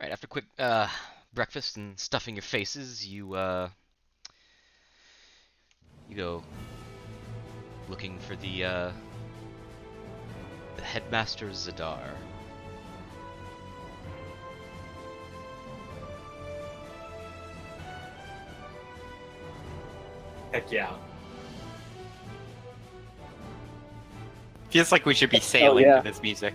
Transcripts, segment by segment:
Right, after quick breakfast and stuffing your faces, you go looking for the headmaster Zadar. Heck yeah. Feels like we should be Oh, sailing yeah. to this music.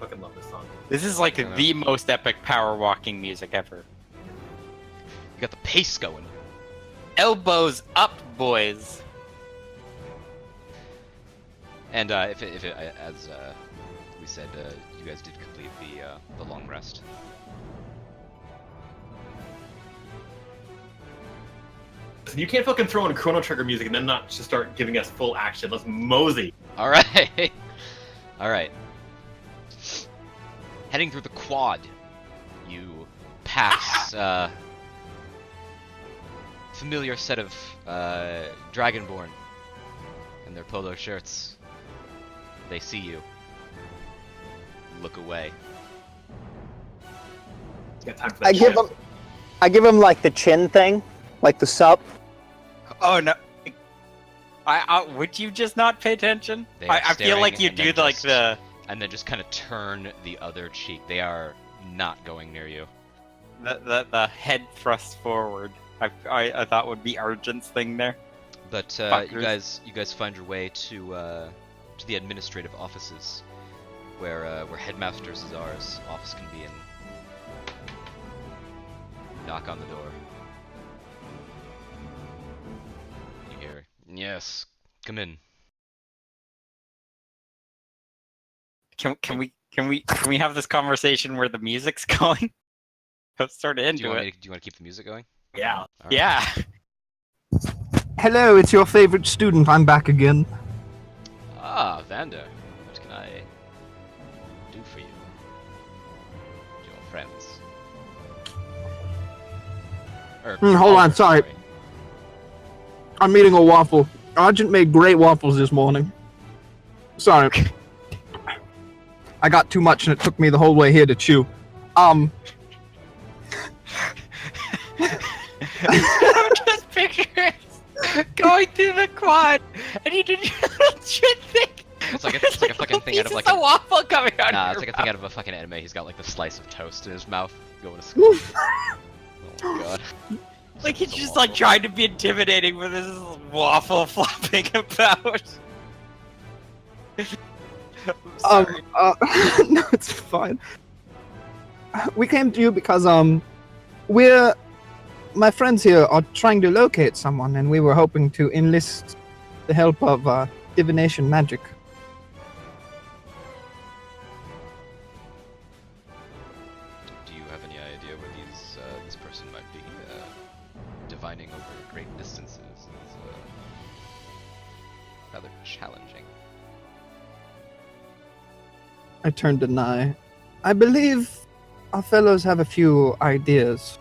Fucking love this song. This is like Yeah. the most epic power walking music ever. You got the pace going. Elbows up, boys. And if as we said, you guys did complete the long rest. Listen, you can't fucking throw in Chrono Trigger music and then not just start giving us full action. Let's mosey. All right, all right. Heading through the quad, you pass familiar set of Dragonborn in their polo shirts. They see you. Look away. Got time for that shit. I give him like the chin thing, like the sup. Oh no. Would you just not pay attention? They are I feel like staring you and do then like just- the And then just kind of turn the other cheek. They are not going near you. the head thrust forward. I thought would be Argent's thing there. But Fuckers. you guys find your way to the administrative offices, where Headmaster Zazar's office can be. And knock on the door. You hear, "Yes, come in." Can we have this conversation where the music's going? I'm sort of Do into you want it. to keep the music going? Yeah. All right. Yeah. Hello, it's your favorite student. I'm back again. Ah, Vander, what can I do for you? Your friends. Hold on, sorry. I'm eating a waffle. Argent made great waffles this morning. Sorry. I got too much and it took me the whole way here to chew. I'm just picturing going through the quad, and you did your little shit thing. It's like a fucking thing out of like a a waffle coming out. Nah, of it's your like a thing out of a fucking anime. He's got like the slice of toast in his mouth going to school. Oh my god. Like he's It's a just like waffle. trying to be intimidating with his waffle flopping about. I'm sorry. No, it's fine. We came to you because, my friends here are trying to locate someone, and we were hoping to enlist the help of, divination magic. Do you have any idea where this person might be? Divining over great distances is rather challenging. I turned to Nye. I believe our fellows have a few ideas.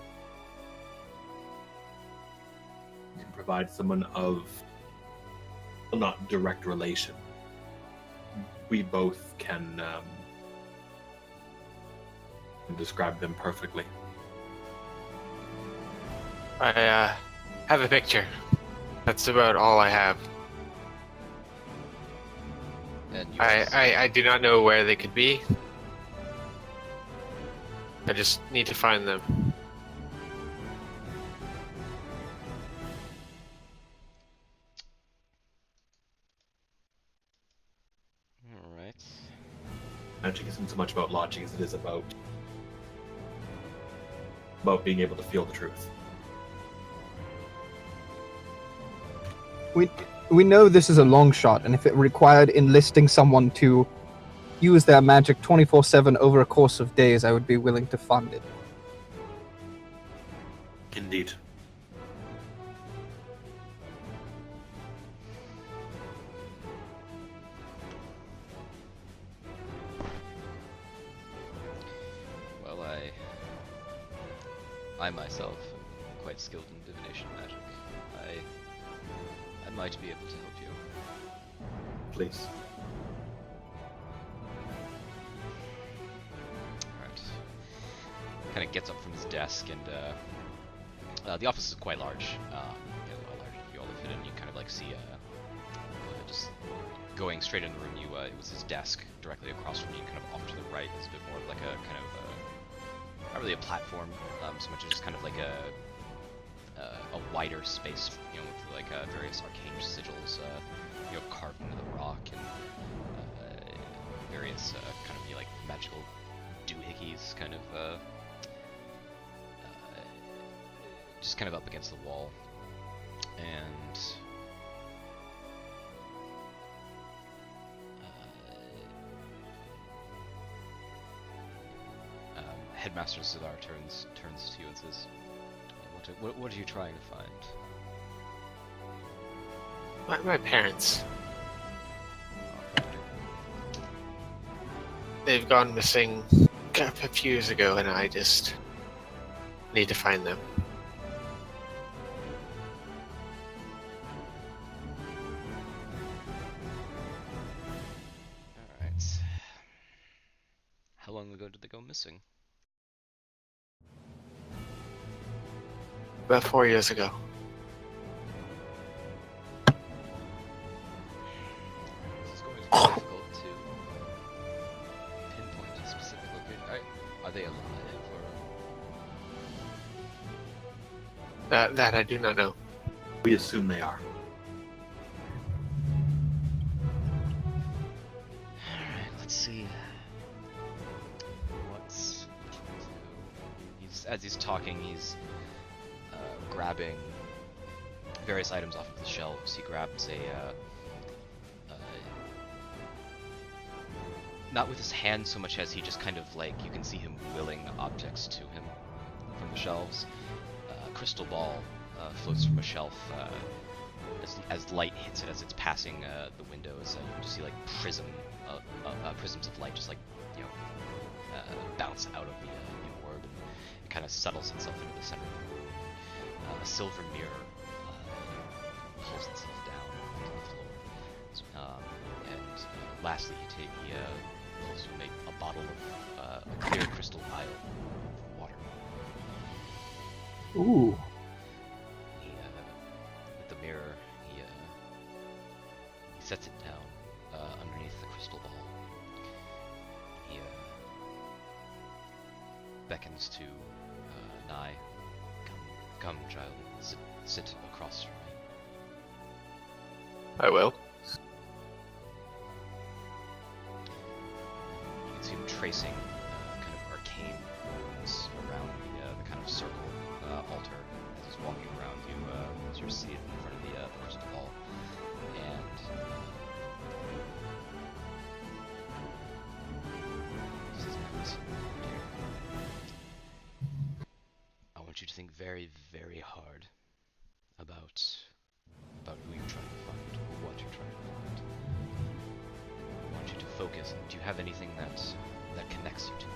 You can provide someone of well, not direct relation. We both can describe them perfectly. I have a picture. That's about all I have. And you I do not know where they could be. I just need to find them. Alright. Magic isn't so much about logic as it is about being able to feel the truth. We know this is a long shot, and if it required enlisting someone to use their magic 24/7 over a course of days, I would be willing to fund it. Indeed. Well, I myself am quite skilled in divination magic. I might be able to help you. Please. kind of gets up from his desk, and the office is quite large. You all fit in. You kind of like see just going straight in the room. It was his desk directly across from you. Kind of off to the right is a bit more like a kind of not really a platform, so much as just kind of like a wider space, with like various arcane sigils, carved into the rock, and various kind of like magical doohickeys, kind of just kind of up against the wall, and Headmaster Zadar turns to you and says, What are you trying to find? My parents. They've gone missing a few years ago, and I just need to find them. Alright. How long ago did they go missing? About 4 years ago. This is going to be difficult to pinpoint a specific location. Are they alive, or...? That I do not know. We assume they are. Alright, let's see. As he's talking, he's grabbing various items off of the shelves. He grabs not with his hand so much as he just kind of like, you can see him willing objects to him from the shelves. A crystal ball floats from a shelf as light hits it as it's passing the windows. You can just see like prisms of light just like bounce out of the orb, and it kind of settles itself into the center of the room. A silver mirror pulls itself down onto the floor. And lastly, he pulls from a bottle of a clear crystal vial of water. Ooh. With the mirror, he sets it down underneath the crystal ball. He beckons to Nai. Come, child. Sit across from me. I will. You can see him tracing kind of arcane runes around the kind of circle altar as he's walking around you, as you're seated in front of the crystal ball. And he says, "Now listen, dear. I want you to think very, very hard about who you're trying to find, or what you're trying to find. I want you to focus. Do you have anything that connects you to them?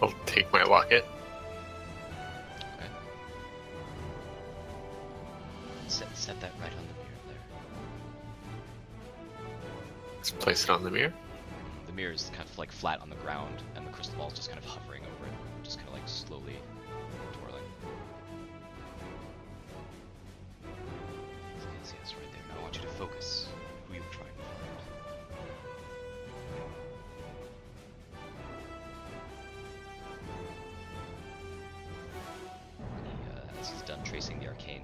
I'll take my locket. Okay. Set that right on the mirror there. Let's place it on the mirror. The mirror is kind of like flat on the ground, and the crystal ball is just kind of hovering over it, just kind of like slowly twirling. Yes, right there. Now I want you to focus who you're trying to find. As he's done tracing the arcane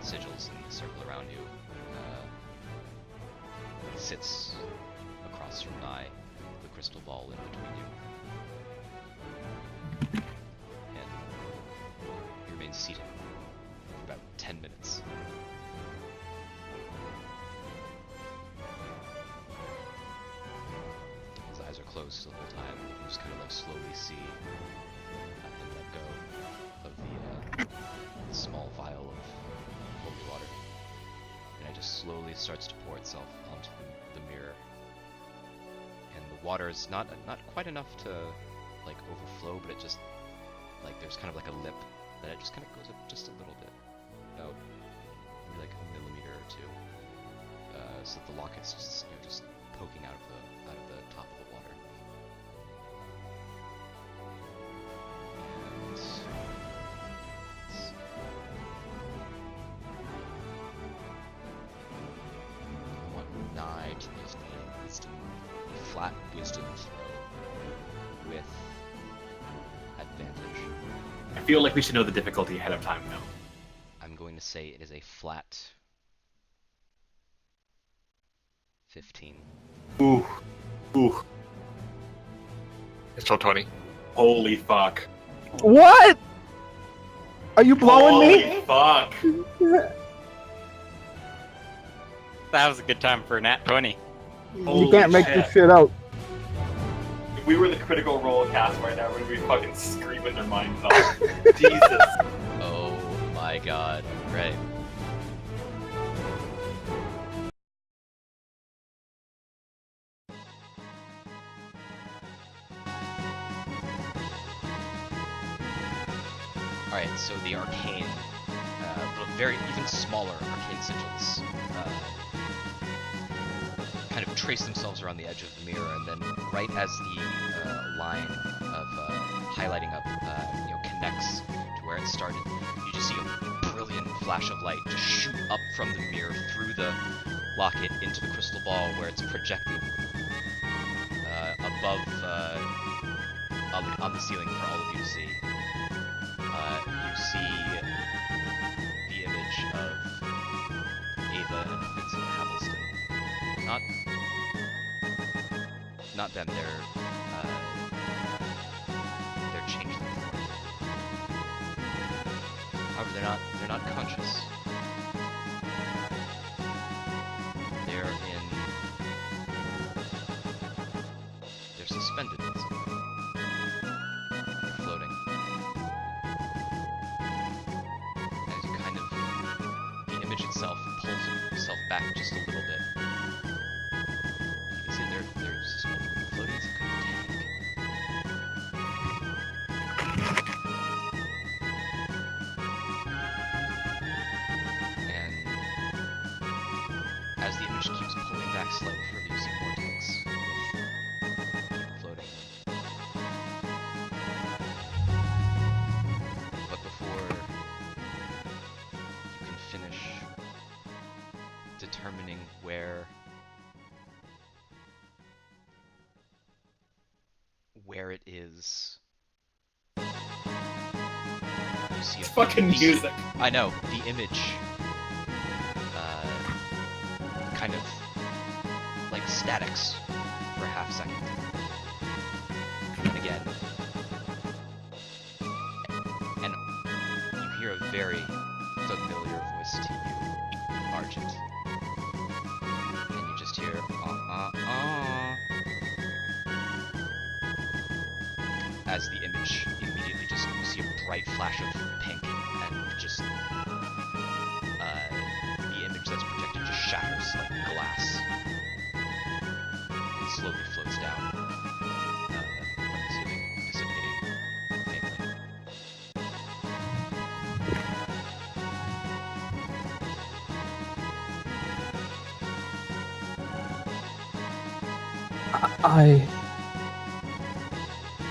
sigils in the circle around you, he sits across from Nai, the crystal ball in between you. And he remains seated for about 10 minutes. His eyes are closed the whole time. You can just kind of like slowly see him let go of the small vial of holy water. And it just slowly starts to pour itself onto the mirror. And the water is not quite enough to like overflow, but it just like there's kind of like a lip that it just kind of goes up just a little bit, about maybe like a millimeter or two, so that the locket's just just poking out of the top of the water. I want Nye to use the wisdom, a flat wisdom throw with advantage. I feel like we should know the difficulty ahead of time now. I'm going to say it is a flat 15. Ooh. Ooh. It's still 20. Holy fuck. What? Are you blowing me? Holy fuck. That was a good time for a nat 20. You Holy can't make shit. this shit out. If we were the critical role cast right now, we'd be fucking screaming their minds off. Jesus. Oh my god. Right. Alright, so the arcane, very even smaller arcane sigils, kind of trace themselves around the edge of the mirror, and then right as the line of highlighting up, connects to where it started, you just see a brilliant flash of light just shoot up from the mirror through the locket into the crystal ball, where it's projected above on the ceiling for all of you to see. You see the image of Ava and Vincent Havelston. Not them. They're changeling form. However, they're not conscious. They're suspended in some way. They're floating. As you kind of, the image itself pulls itself back just a little bit. You can see they're suspended, floating in some kind of tank. And as the image keeps pulling back slightly further, you see more tanks with people floating. But before you can finish determining where it is, you see It's fucking music. I know, the image kind of like statics for a half second. And again. And you hear a very familiar voice to you, Argent. And you just hear, as the image immediately just, you see a bright flash of pink, and just, the image that's projected just shatters like glass, and slowly floats down, from the ceiling, dissipating faintly.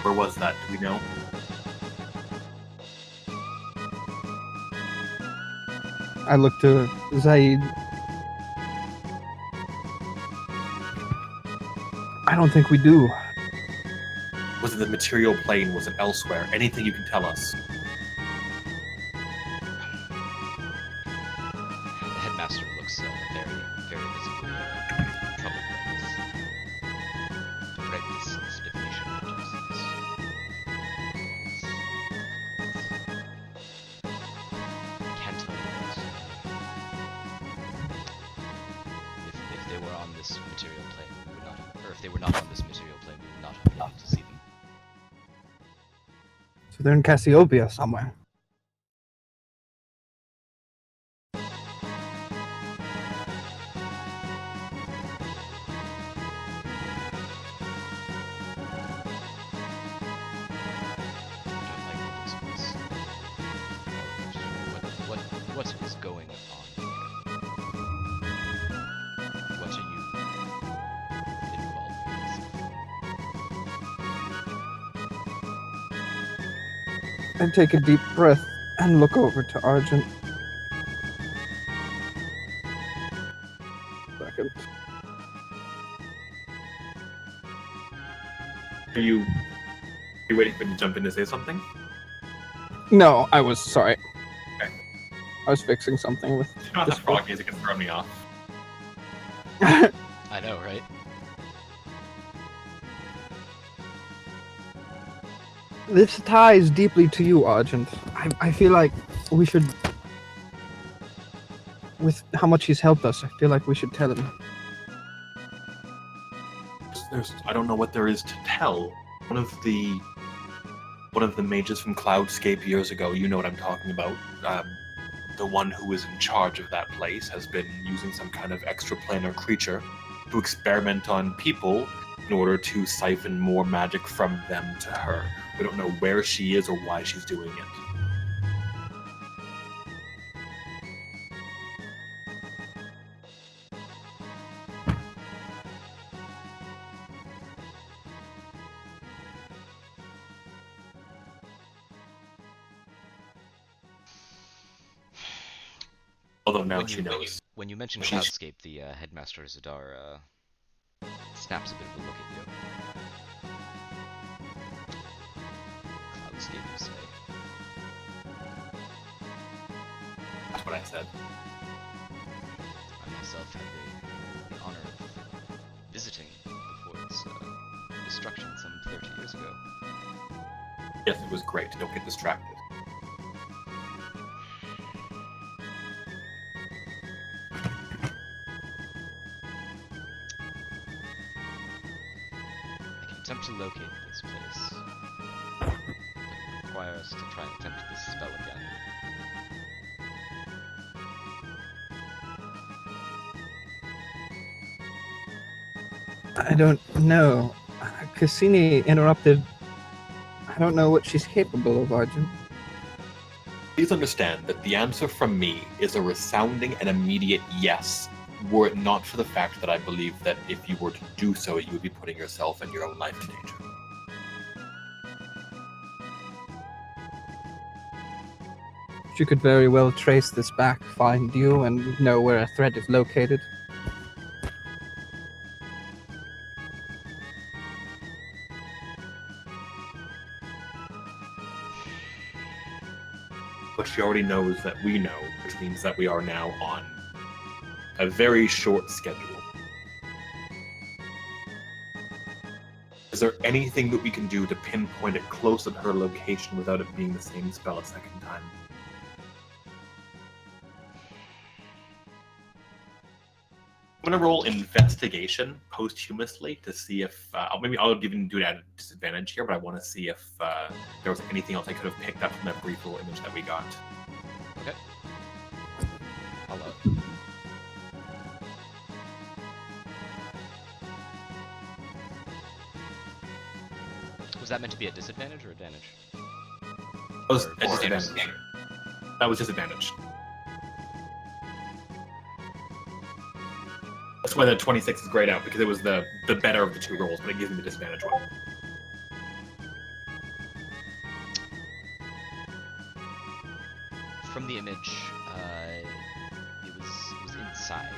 Where was that? Do we know? I look to Zaid. I don't think we do. Was it the material plane? Was it elsewhere? Anything you can tell us? The headmaster looks very, very visibly troubled by this definition of justice. I can't tell you what. If they were on this material plane, we would not have, or if they were not on this material plane, we would not have been able to see them. So they're in Cassiopeia somewhere. What is going on here? What are you involved with? I take a deep breath and look over to Argent. Second. Are you waiting for me to jump in to say something? No, I was sorry. Okay. I was fixing something with. You know, the frog music can throw me off. I know, right? This ties deeply to you, Argent. I feel like we should. With how much he's helped us, I feel like we should tell him. I don't know what there is to tell. One of the mages from Cloudscape years ago, you know what I'm talking about. The one who is in charge of that place has been using some kind of extraplanar creature to experiment on people in order to siphon more magic from them to her. We don't know where she is or why she's doing it. Although now she knows. When you mention She's- Cloudscape, the headmaster Zadar snaps a bit of a look at you. Cloudscape, you say? That's what I said. I myself had the honor of visiting before its destruction some 30 years ago. Yes, it was great. Don't get distracted. I can attempt to locate this place, but it would require us to try and attempt this spell again. I don't know. Cassini interrupted. I don't know what she's capable of, Argent. Please understand that the answer from me is a resounding and immediate yes, were it not for the fact that I believe that if you were to do so, you would be putting yourself and your own life in danger. She could very well trace this back, find you, and know where a threat is located. But she already knows that we know, which means that we are now on a very short schedule. Is there anything that we can do to pinpoint it close at her location without it being the same spell a second time? I'm gonna roll investigation posthumously to see if maybe I'll even do it at a disadvantage here, but I want to see if there was anything else I could have picked up from that brief little image that we got. Okay. I'll allow it. Was that meant to be a disadvantage or advantage? That was Or a disadvantage. That was disadvantage. That's why the 26 is grayed out, because it was the better of the two rolls, but it gives me the disadvantage one. From the image, it was inside,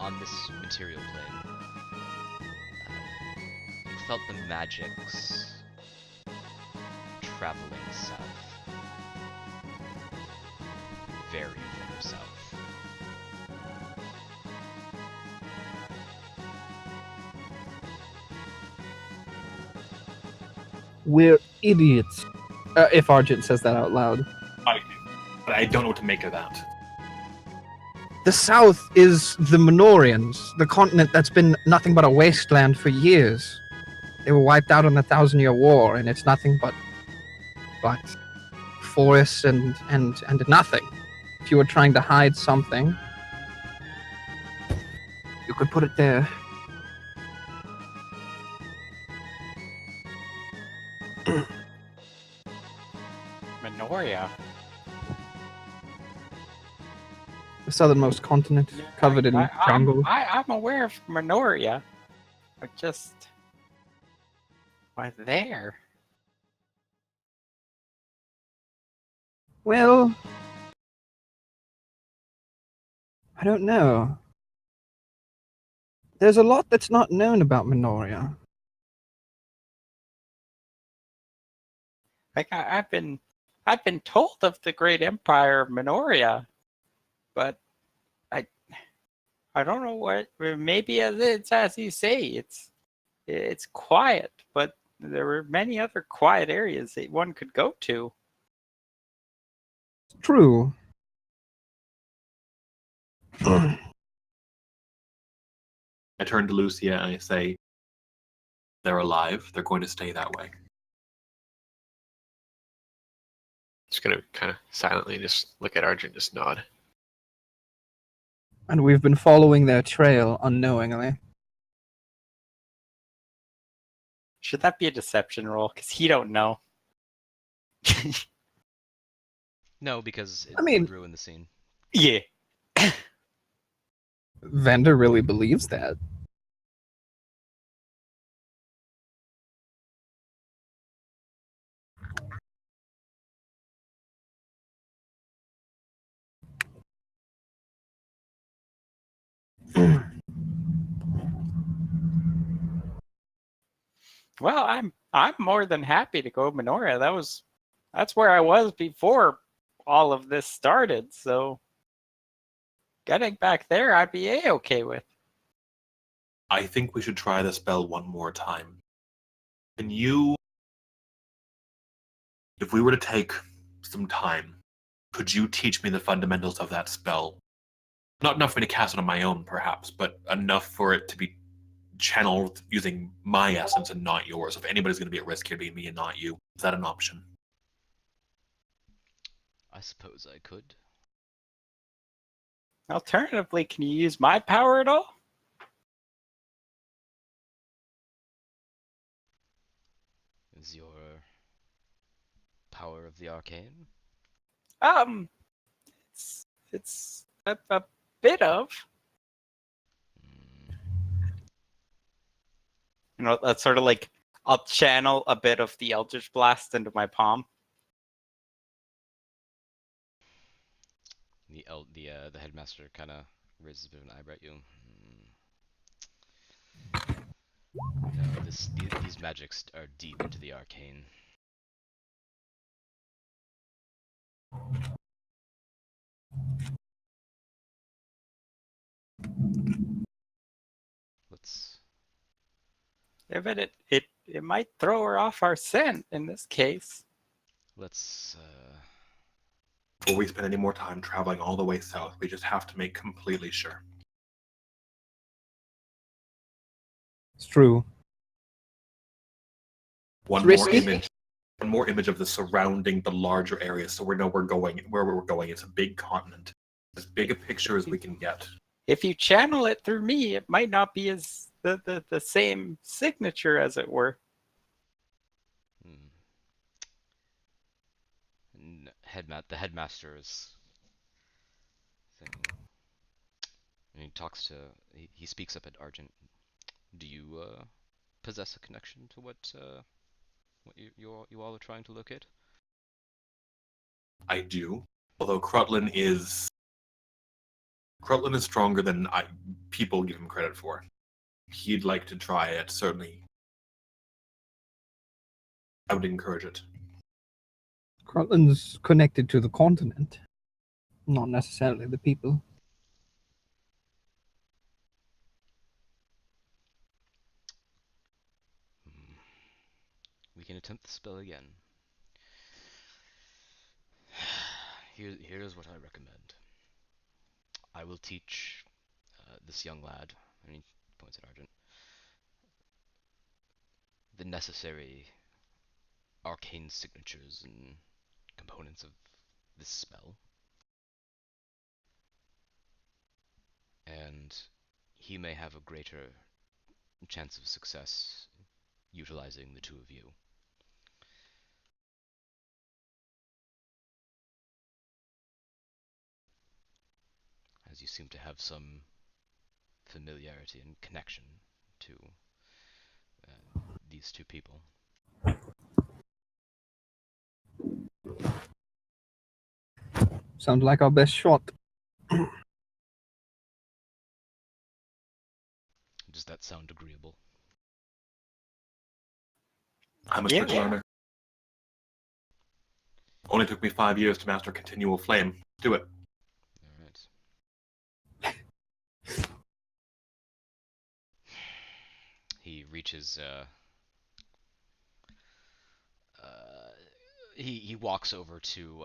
on this material plane. You felt the magics traveling south, very far south. We're idiots. If Argent says that out loud. I do, but I don't know what to make of that. The South is the Minorians, the continent that's been nothing but a wasteland for years. They were wiped out in the 1,000-Year War, and it's nothing but forests and nothing. If you were trying to hide something, you could put it there. Minoria. The southernmost continent, covered in jungle. I'm aware of Minoria, but just why there? Well, I don't know. There's a lot that's not known about Minoria. Like I've been told of the great empire of Minoria, but I I don't know what. Maybe it's as you say, it's quiet, but there were many other quiet areas that one could go to. True. I turn to Lucia and I say, they're alive. They're going to stay that way. Just gonna kind of silently just look at Argent, just nod. And we've been following their trail unknowingly. Should that be a deception roll? Because he don't know. No, because it I mean- would ruin the scene. Yeah. Vander really believes that. Well, I'm more than happy to go Minoria. That's where I was before all of this started. So getting back there, I'd be okay with. I think we should try the spell one more time. Can you, if we were to take some time, could you teach me the fundamentals of that spell? Not enough for me to cast it on my own, perhaps, but enough for it to be channeled using my essence and not yours. If anybody's going to be at risk, it'd be me and not you. Is that an option? I suppose I could. Alternatively, can you use my power at all? Is your power of the arcane? It's a bit of. Hmm. You know, that's sort of like I'll channel a bit of the Eldritch Blast into my palm. The headmaster kind of raises a bit of an eyebrow at you. No, these magics are deep into the arcane. Let's. Yeah, but it might throw her off our scent in this case. Let's. Before we spend any more time traveling all the way south, we just have to make completely sure. It's true. One It's more risky. image. One more image of the surrounding, the larger area, so we know where we're going. It's a big continent. As big a picture as we can get. If you channel it through me, it might not be as the same signature, as it were. The headmaster is thinking, and he speaks up at Argent. Do you possess a connection to what you all are trying to locate? I do. Although Krutlin is stronger than people give him credit for. He'd like to try it, certainly. I would encourage it. Cortland's connected to the continent, not necessarily the people. We can attempt the spell again. Here's what I recommend. I will teach this young lad, and he points at Argent, the necessary arcane signatures and components of this spell. And he may have a greater chance of success utilizing the two of you. As you seem to have some familiarity and connection to these two people. Sounds like our best shot. Does that sound agreeable? I'm a Yeah. strict learner. Only took me 5 years to master continual flame. Do it. Alright. He reaches, he walks over to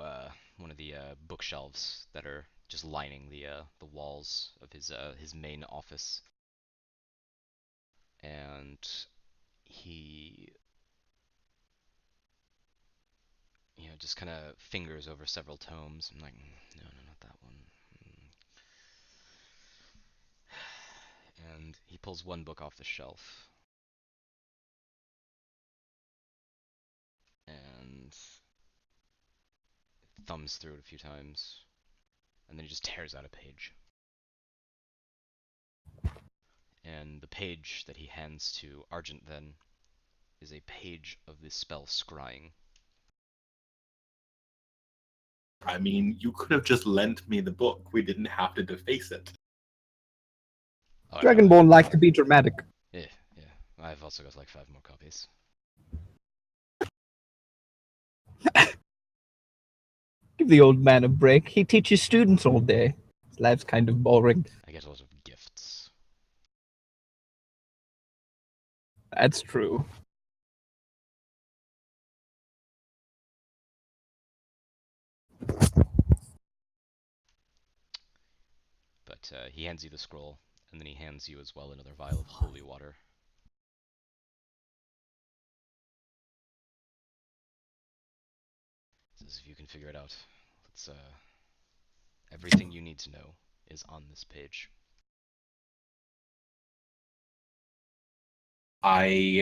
one of the bookshelves that are just lining the walls of his main office, and he just kind of fingers over several tomes. I'm like, no, not that one. And he pulls one book off the shelf and thumbs through it a few times, and then he just tears out a page. And the page that he hands to Argent then is a page of the spell Scrying. I mean, you could have just lent me the book. We didn't have to deface it. Oh, Dragonborn like to be dramatic. Yeah. I've also got like 5 more copies. Give the old man a break. He teaches students all day. His life's kind of boring. I get a lot of gifts. That's true. But he hands you the scroll, and then he hands you as well another vial of holy water. Says if you can figure it out, let's everything you need to know is on this page. I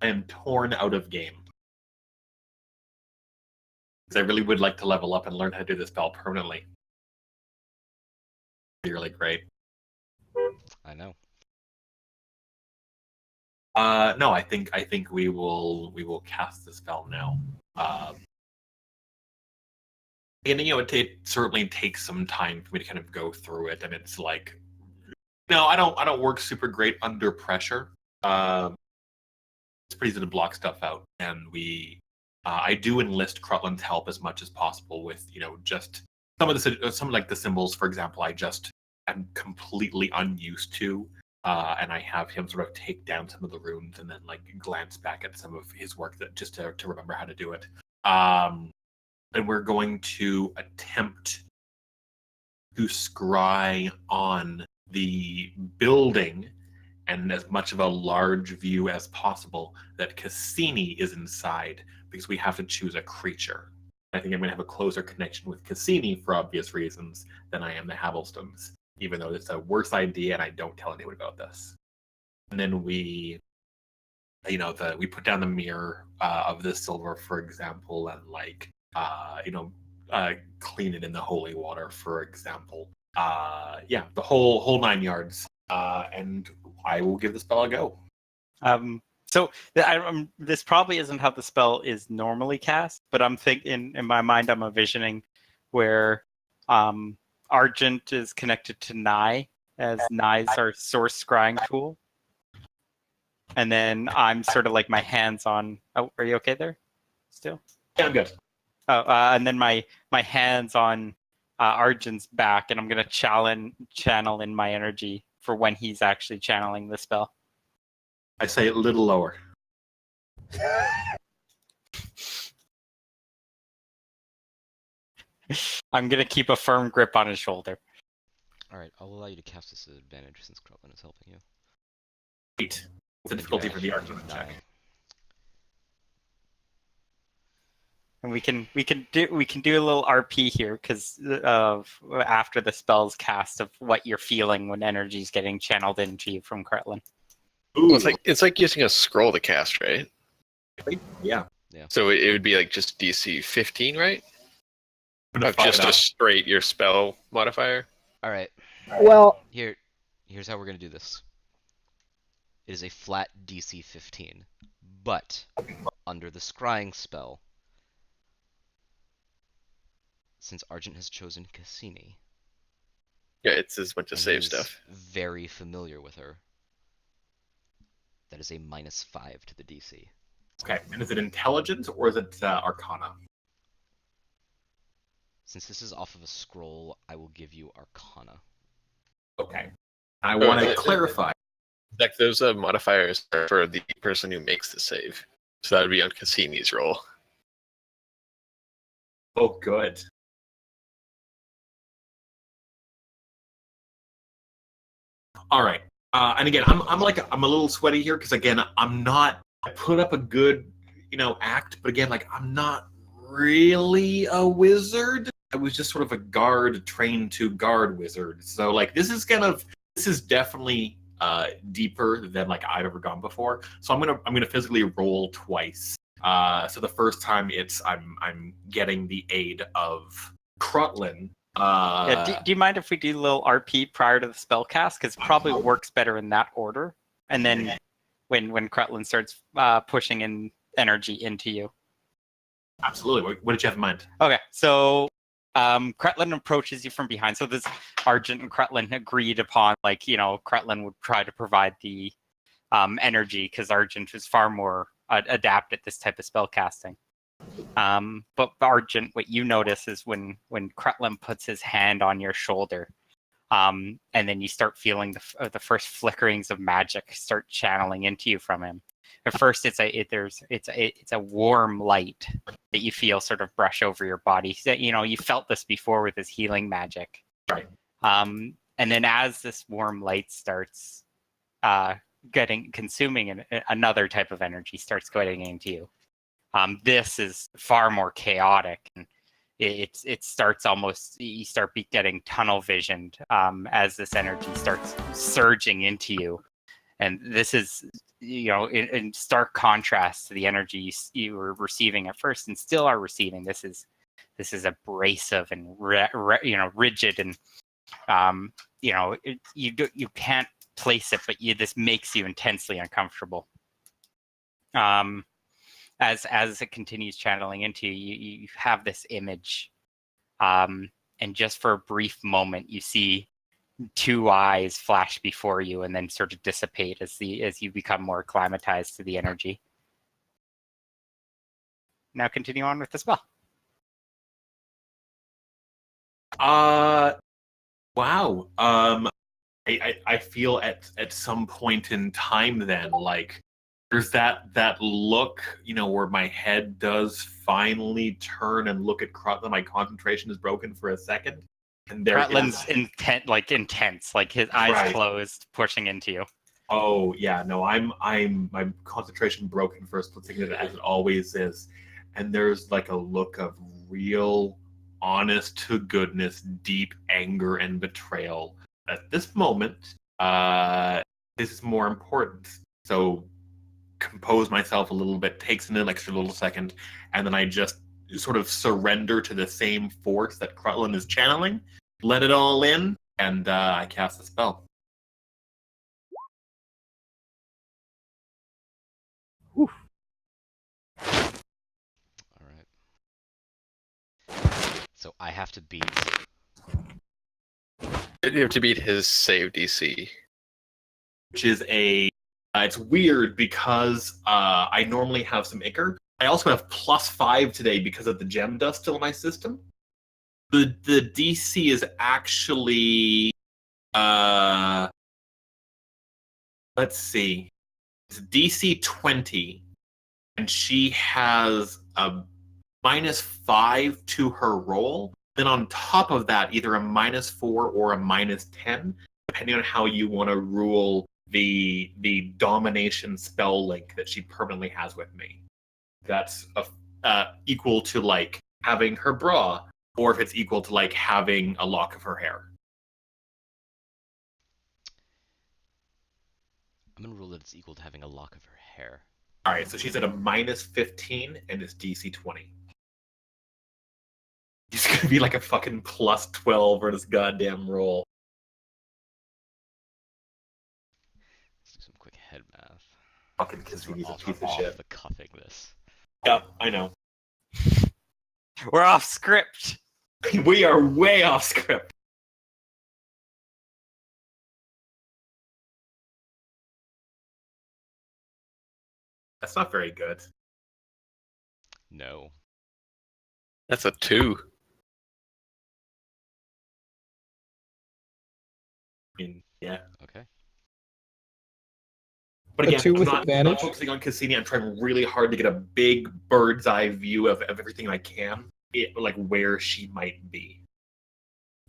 am torn out of game. Because I really would like to level up and learn how to do this spell permanently. It'd be really great. I know. No, I think we will cast the spell now. And it certainly takes some time for me to kind of go through it, and it's like, no, I don't work super great under pressure. It's pretty easy to block stuff out, and I do enlist Crutland's help as much as possible with just some like the symbols, for example. I just am completely unused to. And I have him sort of take down some of the runes and then like glance back at some of his work that just to remember how to do it. And we're going to attempt to scry on the building and as much of a large view as possible that Cassini is inside, because we have to choose a creature. I think I'm going to have a closer connection with Cassini for obvious reasons than I am the Havelstones, even though it's a worse idea and I don't tell anyone about this. And then we put down the mirror of the silver, for example, and clean it in the holy water, for example. The whole 9 yards. And I will give the spell a go. So this probably isn't how the spell is normally cast, but I'm thinking in my mind, I'm envisioning where Argent is connected to Nye, as Nye's our source scrying tool. And then I'm sort of like my hands on. Oh, are you okay there? Still? Yeah, I'm good. Oh, and then my hands on Argent's back, and I'm gonna channel in my energy for when he's actually channeling the spell. I say it a little lower. I'm gonna keep a firm grip on his shoulder. Alright, I'll allow you to cast this at advantage since Crutland is helping you. 8. What's the difficulty for the argument check? 9. And we can do a little RP here because of after the spell's cast of what you're feeling when energy's getting channeled into you from Crutland. Ooh, It's like using a scroll to cast, right? yeah. So it would be like just DC 15, right? Of Fuck just it a up. straight your spell modifier. Alright, Well, here's how we're gonna do this. It is a flat DC 15, but under the scrying spell, since Argent has chosen Cassini, Yeah, it's as much as and save he's stuff. very familiar with her, that is a -5 to the DC. Okay, and is it intelligence or is it arcana? Since this is off of a scroll, I will give you Arcana. Okay. I want to clarify. Like those modifiers are for the person who makes the save. So that would be on Cassini's roll. Oh, good. All right. And again, I'm a little sweaty here because again, I put up a good, act, but again, like I'm not really a wizard. I was just sort of a guard trained to guard wizard. So like this is definitely deeper than like I've ever gone before. So I'm gonna physically roll twice. So the first time I'm getting the aid of Crutlin. Yeah, do you mind if we do a little RP prior to the spell cast? Because it probably works better in that order. And then when Crutlin starts pushing in energy into you. Absolutely. What did you have in mind? Okay, so Crutlin approaches you from behind. So this Argent and Crutlin agreed upon, Crutlin would try to provide the energy because Argent is far more adept at this type of spell casting. But Argent, what you notice is when Crutlin puts his hand on your shoulder, and then you start feeling the first flickerings of magic start channeling into you from him. At first, it's a warm light that you feel sort of brush over your body. You felt this before with his healing magic, Right. And then as this warm light starts consuming another type of energy starts going into you. This is far more chaotic, and it starts almost, you start getting tunnel visioned as this energy starts surging into you, and this is in stark contrast to the energy you were receiving at first and still are receiving. This is abrasive and rigid, and you can't place it, but this makes you intensely uncomfortable. As it continues channeling into you, you have this image, and just for a brief moment, you see two eyes flash before you, and then sort of dissipate as you become more acclimatized to the energy. Now continue on with the spell. Wow. I feel at some point in time then, like there's that look, where my head does finally turn and look at Crutlin. My concentration is broken for a second, and there Crutlин's intense, like his eyes Right. closed, pushing into you. Oh yeah, no, I'm my concentration broken for a split second as it always is, and there's like a look of real, honest to goodness, deep anger and betrayal. At this moment, this is more important. So compose myself a little bit, takes an extra little second, and then I just sort of surrender to the same force that Crutlin is channeling, let it all in, and I cast the spell. All right. So I have to beat. You have to beat his save DC. Which is it's weird because I normally have some Ichor. I also have +5 today because of the gem dust still in my system. The DC is actually let's see, it's DC 20, and she has a -5 to her roll. Then on top of that, either a -4 or a -10, depending on how you want to rule the domination spell link that she permanently has with me. That's equal to like having her bra, or if it's equal to like having a lock of her hair. I'm gonna rule that it's equal to having a lock of her hair. All right, so she's at a -15 and it's DC 20. It's gonna be like a fucking +12 for this goddamn roll. Let's do some quick head math. Fucking Since Cassini's we're a piece of off shit. the cuffing this. Yep, I know. We're off script. We are way off script. That's not very good. No. That's a 2. I mean, yeah. Okay. But A again, 2 I'm with not advantage? focusing on Cassini. I'm trying really hard to get a big bird's eye view of everything I can, like where she might be.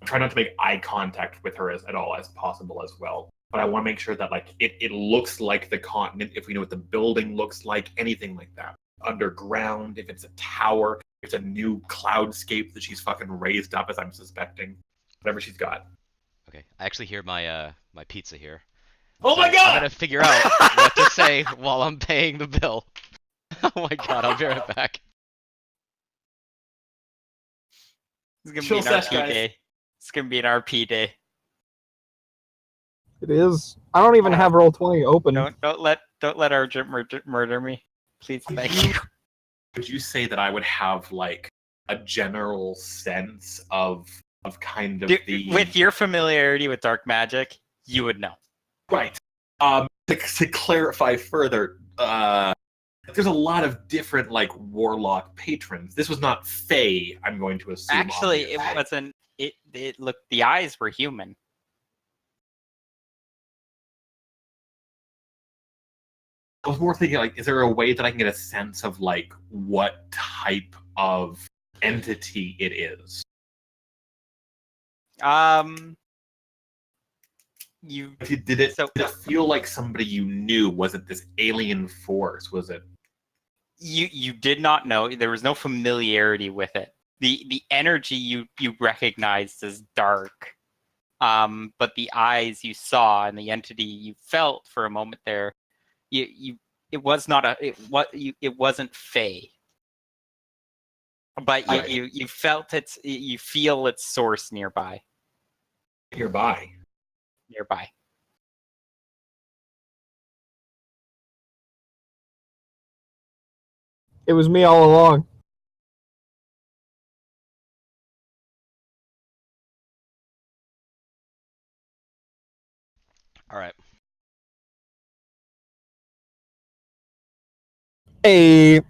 I'm trying not to make eye contact with her at all as possible as well. But I want to make sure that like it looks like the continent, if we know what the building looks like, anything like that. Underground, if it's a tower, if it's a new cloudscape that she's fucking raised up, as I'm suspecting. Whatever she's got. Okay. I actually hear my my pizza here. Oh So my god! I'm gonna figure out what to say while I'm paying the bill. Oh my god, I'll be right back. It's gonna Chill be an sesh, RP guys. day. It's gonna be an RP day. It is. I don't even have Roll20 open. Don't let Argent murder me, please. Thank you. Would you say that I would have like a general sense of kind of the With your familiarity with dark magic, you would know. right? To clarify further, there's a lot of different like warlock patrons. This was not Fae, I'm going to assume. Actually, obviously. it wasn't. It looked. The eyes were human. I was more thinking like, is there a way that I can get a sense of like what type of entity it is? You Did it So- feel like somebody you knew? Was it this alien force? Was it? you did not know. There was no familiarity with it. The energy you recognized as dark, but the eyes you saw and the entity you felt for a moment there, it was not a it wasn't Fae. But you felt you feel its source nearby. Nearby. It was me all along. All right. Hey,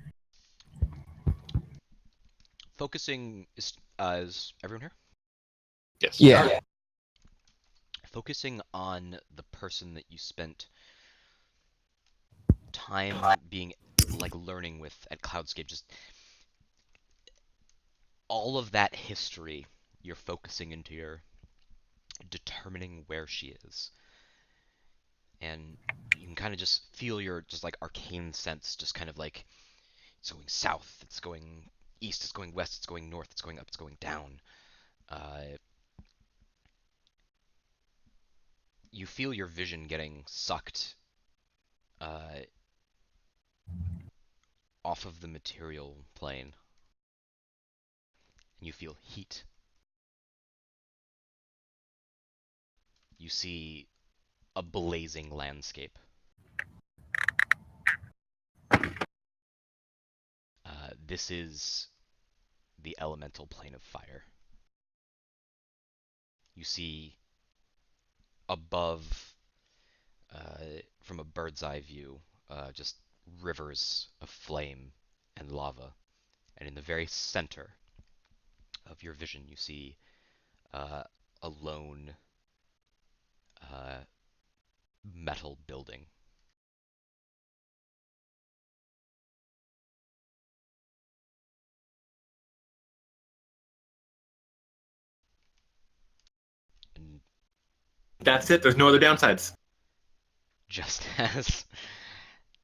Focusing is everyone here? Yes. yeah. Focusing on the person that you spent time being like learning with at Cloudscape, just all of that history you're focusing into your determining where she is. And you can kind of just feel your just like arcane sense just kind of like it's going south, it's going east, it's going west, it's going north, it's going up, it's going down. You feel your vision getting sucked off of the material plane. And you feel heat. You see a blazing landscape. This is the elemental plane of fire. You see above, from a bird's eye view, just rivers of flame and lava. And in the very center of your vision, you see a lone metal building. And That's it. There's no other downsides. just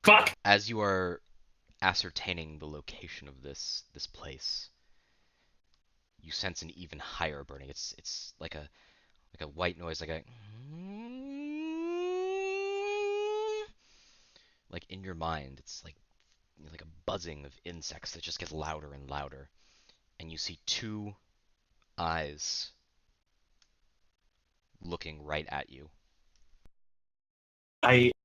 Fuck. as you are ascertaining the location of this place, you sense an even higher burning. It's like a white noise, like in your mind. It's like a buzzing of insects that just gets louder and louder, and you see two eyes looking right at you.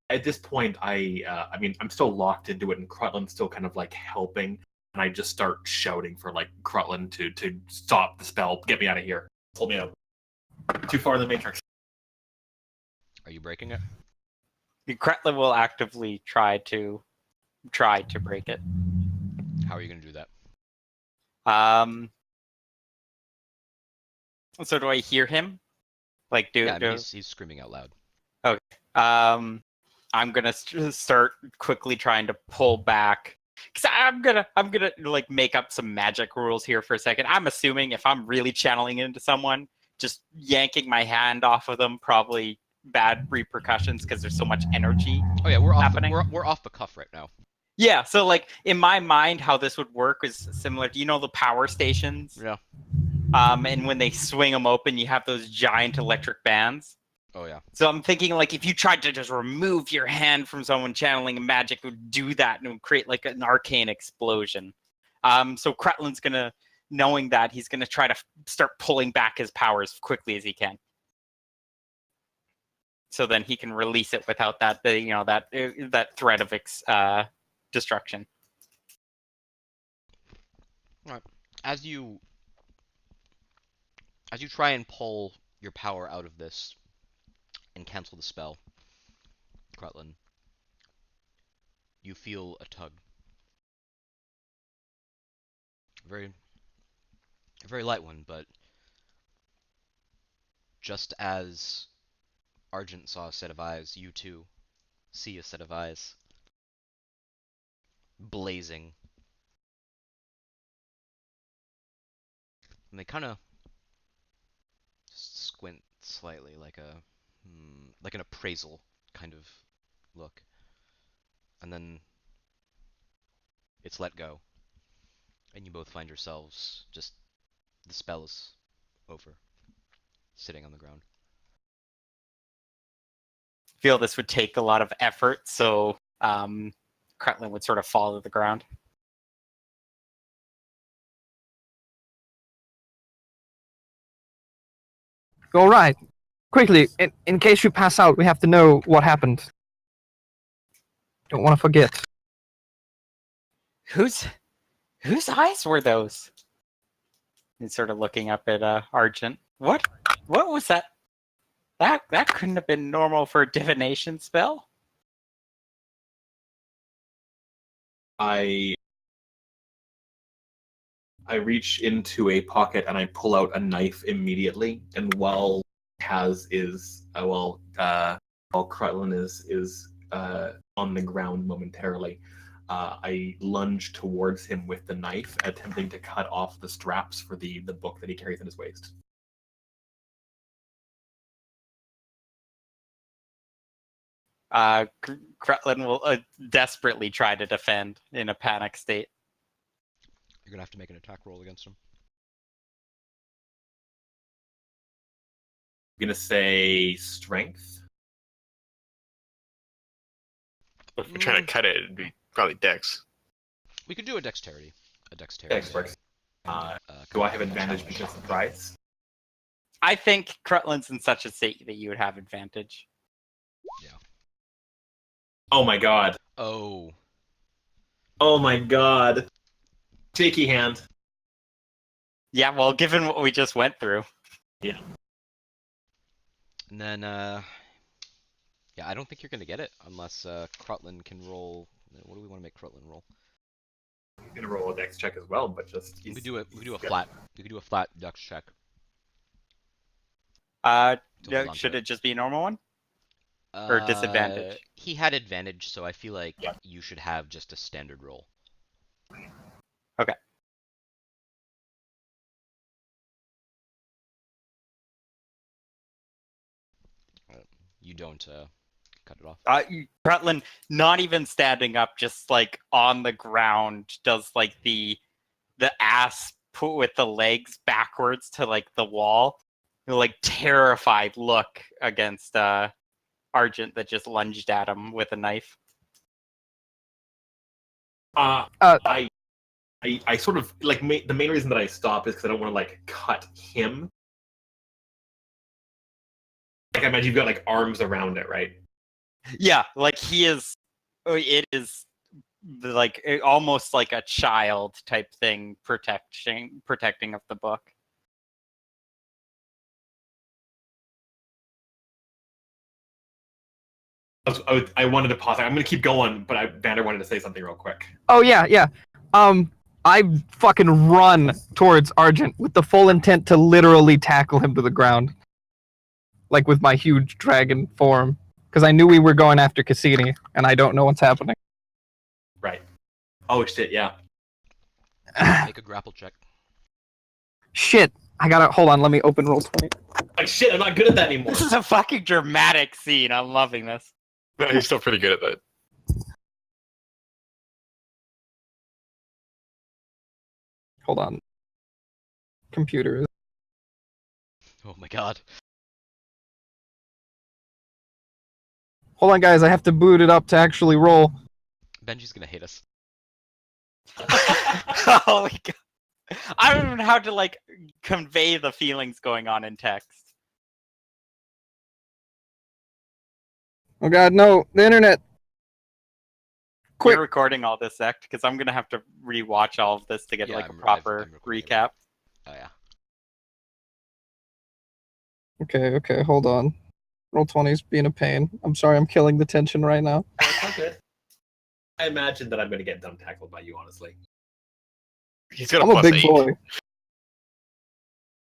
At this point, I mean, I'm still locked into it, and Crutland's still kind of like helping. and I just start shouting for like Crutland to stop the spell, get me out of here, pull me out. Too far in the Matrix. Are you breaking it? Kretlin will actively try to break it. How are you going to do that? So do I hear him? Like, Yeah, I mean, he's screaming out loud. I'm gonna start quickly trying to pull back, because I'm gonna like make up some magic rules here for a second. I'm assuming if I'm really channeling into someone, just yanking my hand off of them probably bad repercussions because there's so much energy. Oh yeah, we're off. Happening. We're off the cuff right now. Yeah, so like in my mind, how this would work is similar to, you know, the power stations. Yeah. And when they swing them open, you have those giant electric bands. Oh yeah. So I'm thinking, like, if you tried to just remove your hand from someone channeling magic, it would do that and it would create like an arcane explosion. So Kretlin's gonna, knowing that, he's gonna try to start pulling back his power as quickly as he can. So then he can release it without that, you know, that threat of destruction. Right. As you try and pull your power out of this and cancel the spell, Kretlin, you feel a tug. A very light one, but just as Argent saw a set of eyes, you too see a set of eyes blazing. And they kind of squint slightly, like an appraisal kind of look. And then it's let go. And you both find yourselves just, the spell is over, sitting on the ground. Feel this would take a lot of effort, so Kretlin would sort of fall to the ground. All right. Quickly, in case you pass out, we have to know what happened. Don't want to forget. Whose eyes were those? He's sort of looking up at Argent. What was that? That couldn't have been normal for a divination spell. I reach into a pocket and I pull out a knife immediately. And while Kretlin is on the ground momentarily, I lunge towards him with the knife, attempting to cut off the straps for the book that he carries in his waist. Kretlin will desperately try to defend in a panic state. You're gonna have to make an attack roll against him. I'm gonna say strength. If we're trying to cut it, it'd be probably Dex. We could do a dexterity. Dex works. Do I have advantage because of price? I think Kretlin's in such a state that you would have advantage. Yeah. Oh my god. Oh. Oh my god. Shaky hand. Yeah, well, given what we just went through. Yeah. And then, yeah, I don't think you're gonna get it unless Kretlin can roll. What do we want to make Kretlin roll? I'm gonna roll a dex check as well, but just We could do a flat. We could do a flat dex check. Should it just be a normal one? Or disadvantage? He had advantage, so I feel like you should have just a standard roll. Okay. You don't cut it off. Kretlin, not even standing up, just like on the ground, does like the ass put with the legs backwards to like the wall, like terrified look against Argent that just lunged at him with a knife. I sort of like the main reason that I stop is because I don't want to like cut him. Like I imagine you've got like arms around it, right? Yeah, like he is. It is almost like a child type thing, protecting of the book. I wanted to pause. I'm going to keep going, but Vander wanted to say something real quick. Oh yeah. I fucking run towards Argent with the full intent to literally tackle him to the ground, like with my huge dragon form, because I knew we were going after Cassini, and I don't know what's happening. Right. Oh shit, yeah. Make a grapple check. Shit. I gotta hold on. Let me open Roll20. Like shit, I'm not good at that anymore. This is a fucking dramatic scene. I'm loving this. No, you're still pretty good at that. Hold on. Computer is. Oh my god. Hold on, guys. I have to boot it up to actually roll. Benji's gonna hate us. Oh my god. I don't even know how to like convey the feelings going on in text. Oh god, no! The internet. Quick. We're recording all this, Zach, because I'm gonna have to rewatch all of this to get Yeah, like a I'm proper recording it. recap. Oh yeah. Okay. Hold on. Roll20's being a pain. I'm sorry. I'm killing the tension right now. It's not good. I imagine that I'm going to get dumb tackled by you, honestly. He's got I'm a plus big 8. boy.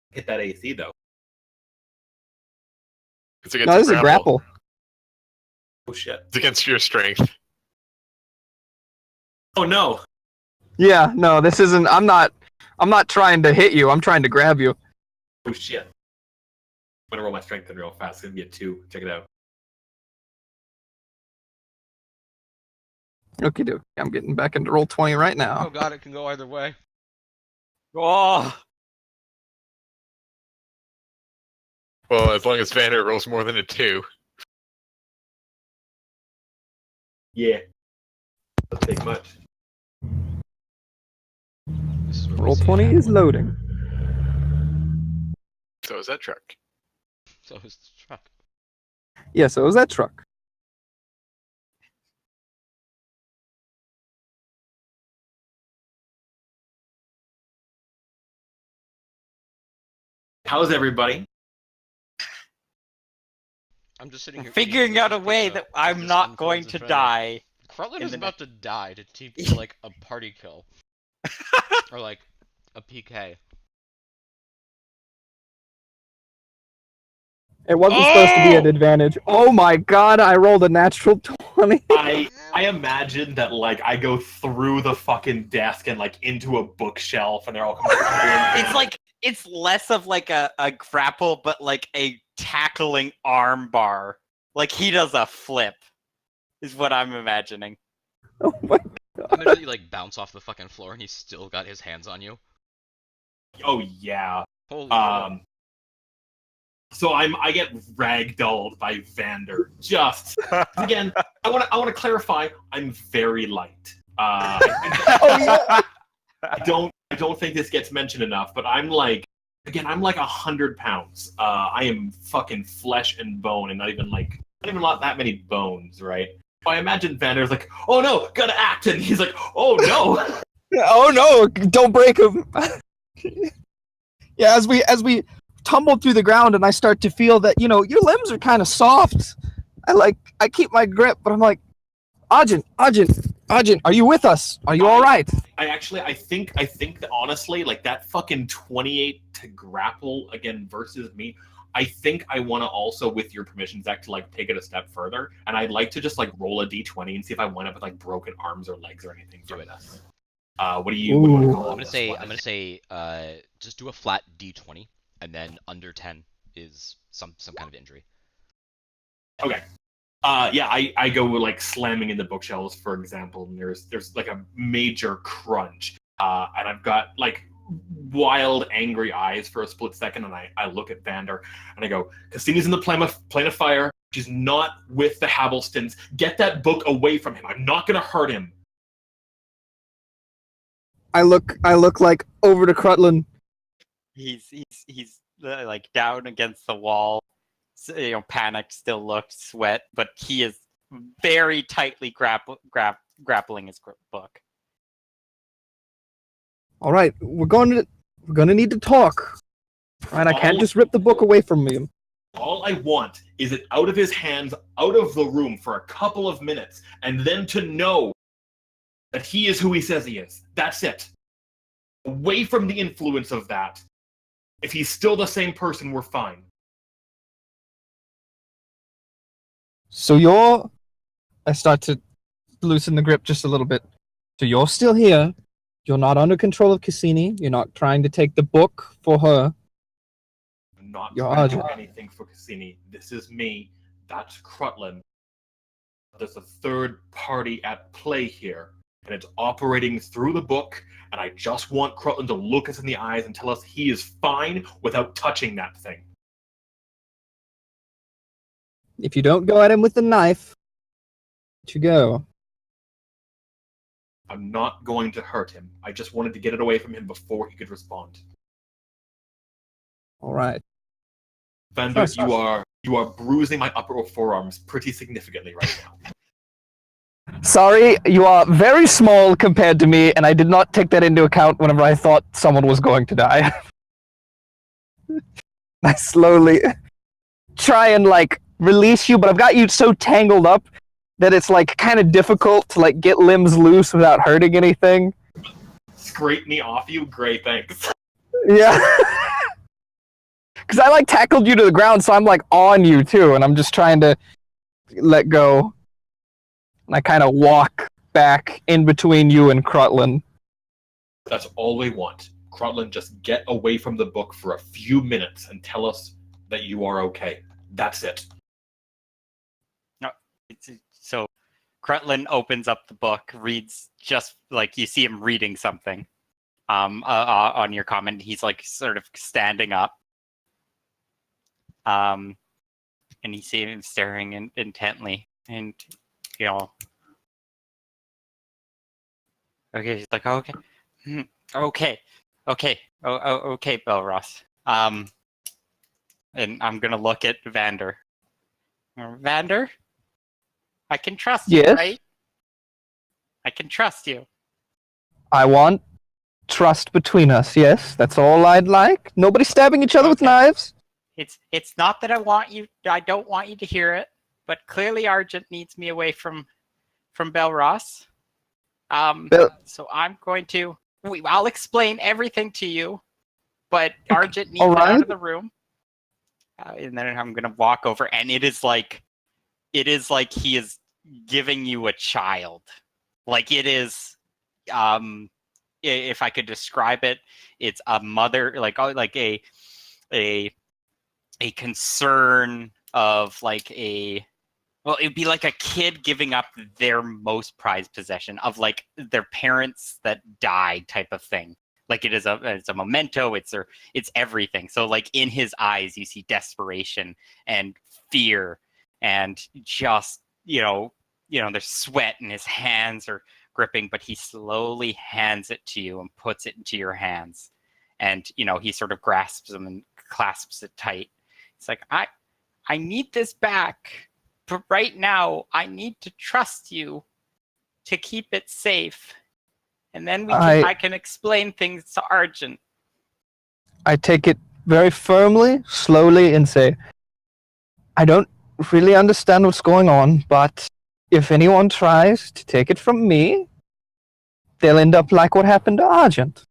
Hit that AC though. It's against No, this is a grapple. Oh shit. It's against your strength. Oh no. Yeah, no, this isn't. I'm not trying to hit you. I'm trying to grab you. Oh shit. I'm going to roll my strength in real fast. It's going to be a 2. Check it out. Okay, dude. I'm getting back into Roll20 right Oh now. god, it can go either way. Oh, Well, as long as Vander rolls more than a 2. Yeah. Doesn't take much. This is where we see Roll20 is Jack. loading. So is that truck. So is the truck. Yeah, so is that truck. How's everybody? I'm just sitting here figuring eating out a this way pizza that that I'm just not unfolds going in to front of me. die. Krutland in is the about to die to like a party kill. Or like a PK. It wasn't supposed to be an advantage. Oh my god, I rolled a natural 20. I imagine that like I go through the fucking desk and like into a bookshelf and they're all It's like it's less of like a grapple, but like a tackling arm bar. Like he does a flip, is what I'm imagining. Oh my I imagine you like bounce off the fucking floor and he's still got his hands on you. Oh yeah. Holy shit. So I get ragdolled by Vander. Just again, I want to clarify. I'm very light. Oh yeah. I don't think this gets mentioned enough, but I'm like 100 pounds. I am fucking flesh and bone, and not even that many bones, right? So I imagine Vander's like, oh no, gotta act, and he's like, oh no. Oh no, don't break him. Yeah, as we tumble through the ground and I start to feel that, your limbs are kind of soft. I keep my grip, but I'm like, Ajin, are you with us? Are you all right? I think that honestly, like that fucking 28 to grapple again versus me, I think I want to also, with your permission, Zach, to like take it a step further, and I'd like to just like roll a d20 and see if I wind up with like broken arms or legs or anything. Do from it. this. What do you want to call I'm this gonna one? say just do a flat D20 and then under 10 is some kind of injury. Okay. Yeah, I go like slamming in the bookshelves, for example, and there's like a major crunch. And I've got like wild, angry eyes for a split second, and I look at Vander and I go, Cassini's in the plane of fire. She's not with the Habelstons. Get that book away from him. I'm not gonna hurt him. I look like over to Crutland. He's like down against the wall, panicked, still looks sweat, but he is very tightly grappling his book. All right, we're gonna need to talk. All right, I can't All- just rip the book away from him. All I want is it out of his hands, out of the room for a couple of minutes, and then to know that he is who he says he is. That's it. Away from the influence of that. If he's still the same person, we're fine. So I start to loosen the grip just a little bit. So you're still here. You're not under control of Cassini. You're not trying to take the book for her. I'm not You're trying to do Arjun. anything for Cassini. This is me. That's Crutland. There's a third party at play here, and it's operating through the book, and I just want Crutland to look us in the eyes and tell us he is fine without touching that thing. If you don't go at him with the knife, let you go. I'm not going to hurt him. I just wanted to get it away from him before he could respond. All right. Vander, Sorry. you are bruising my upper forearms pretty significantly right now. Sorry, you are very small compared to me, and I did not take that into account whenever I thought someone was going to die. I slowly try and release you, but I've got you so tangled up that it's kind of difficult to get limbs loose without hurting anything. Scrape me off you? Great, thanks. Yeah. Because I tackled you to the ground, so I'm on you too, and I'm just trying to let go. And I kind of walk back in between you and Crutland. That's all we want. Crutland, just get away from the book for a few minutes and tell us that you are okay. That's it. So Crutland opens up the book, reads just you see him reading something. On your comment, he's sort of standing up. And you see him staring intently, and okay, he's like, okay, okay, Belross. And I'm gonna look at Vander. Vander, I can trust you, Yes? right? I can trust you. I want trust between us, yes? That's all I'd like. Nobody stabbing each other with Okay. knives. It's not that I don't want you to hear it, but clearly Argent needs me away from Belross. So I'm going to I'll explain everything to you, but Argent needs me out of the room. And then I'm gonna walk over, and it is like he is giving you a child. It is, if I could describe it, it's a mother, a concern of it'd be like a kid giving up their most prized possession of their parents that died type of thing. It's a memento. It's everything. So in his eyes, you see desperation and fear, and just there's sweat, and his hands are gripping. But he slowly hands it to you and puts it into your hands, and he sort of grasps them and clasps it tight. It's like, I need this back, but right now I need to trust you to keep it safe. And then I can explain things to Argent. I take it very firmly, slowly, and say, I don't really understand what's going on, but if anyone tries to take it from me, they'll end up like what happened to Argent.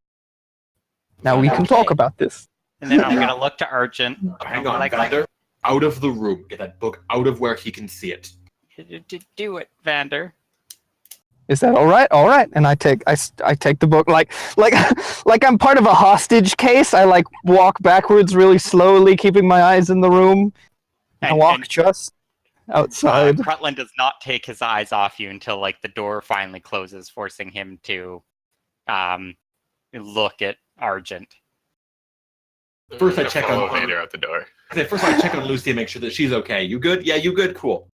Now we can talk about this. And then I'm going to look to Argent. Hang on, Vander. Out of the room. Get that book out of where he can see it. Do it, Vander. Is that all right? All right. And I take the book like I'm part of a hostage case. I walk backwards really slowly, keeping my eyes in the room. And I walk just outside. Crutland does not take his eyes off you until the door finally closes, forcing him to look at Argent. First, I check on Vader out the door. First, I check on Lucy and make sure that she's okay. You good? Yeah, you good? Cool.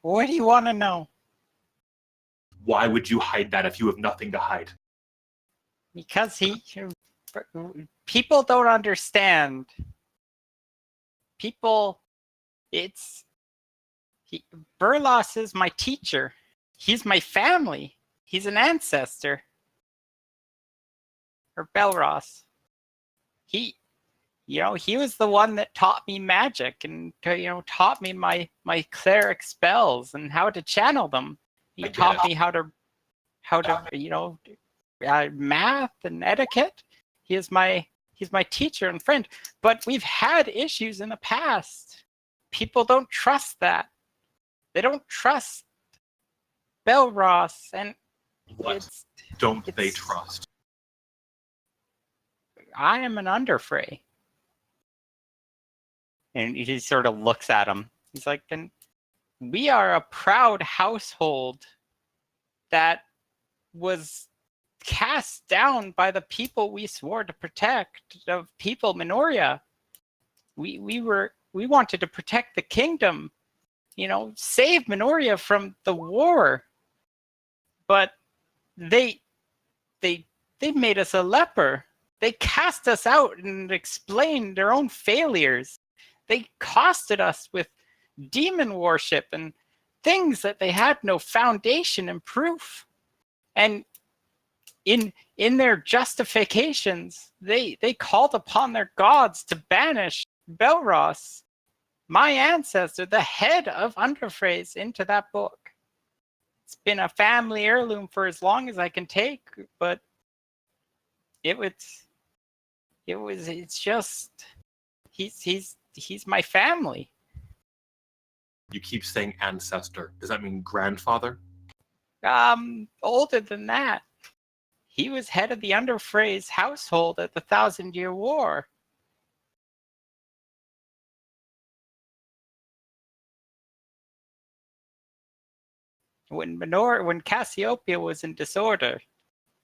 What do you want to know? Why would you hide that if you have nothing to hide? Because people don't understand. People, Burlos is my teacher. He's my family. He's an ancestor. Or Belros. He was the one that taught me magic and, taught me my cleric spells and how to channel them. He taught me how to math and etiquette. He's my teacher and friend. But we've had issues in the past. People don't trust that. They don't trust Belros, and What don't they trust? I am an underfray. And he sort of looks at him. He's like, and we are a proud household that was cast down by the people we swore to protect, of people Minoria. We wanted to protect the kingdom, save Minoria from the war. But they made us a leper. They cast us out and explained their own failures. They costed us with demon worship and things that they had no foundation and proof. And in their justifications, they called upon their gods to banish Belros, my ancestor, the head of Underphrase, into that book. It's been a family heirloom for as long as I can take, but it's just he's my family. You keep saying ancestor. Does that mean grandfather? Older than that. He was head of the Underphrase household at the 1,000-Year War. When Cassiopeia was in disorder,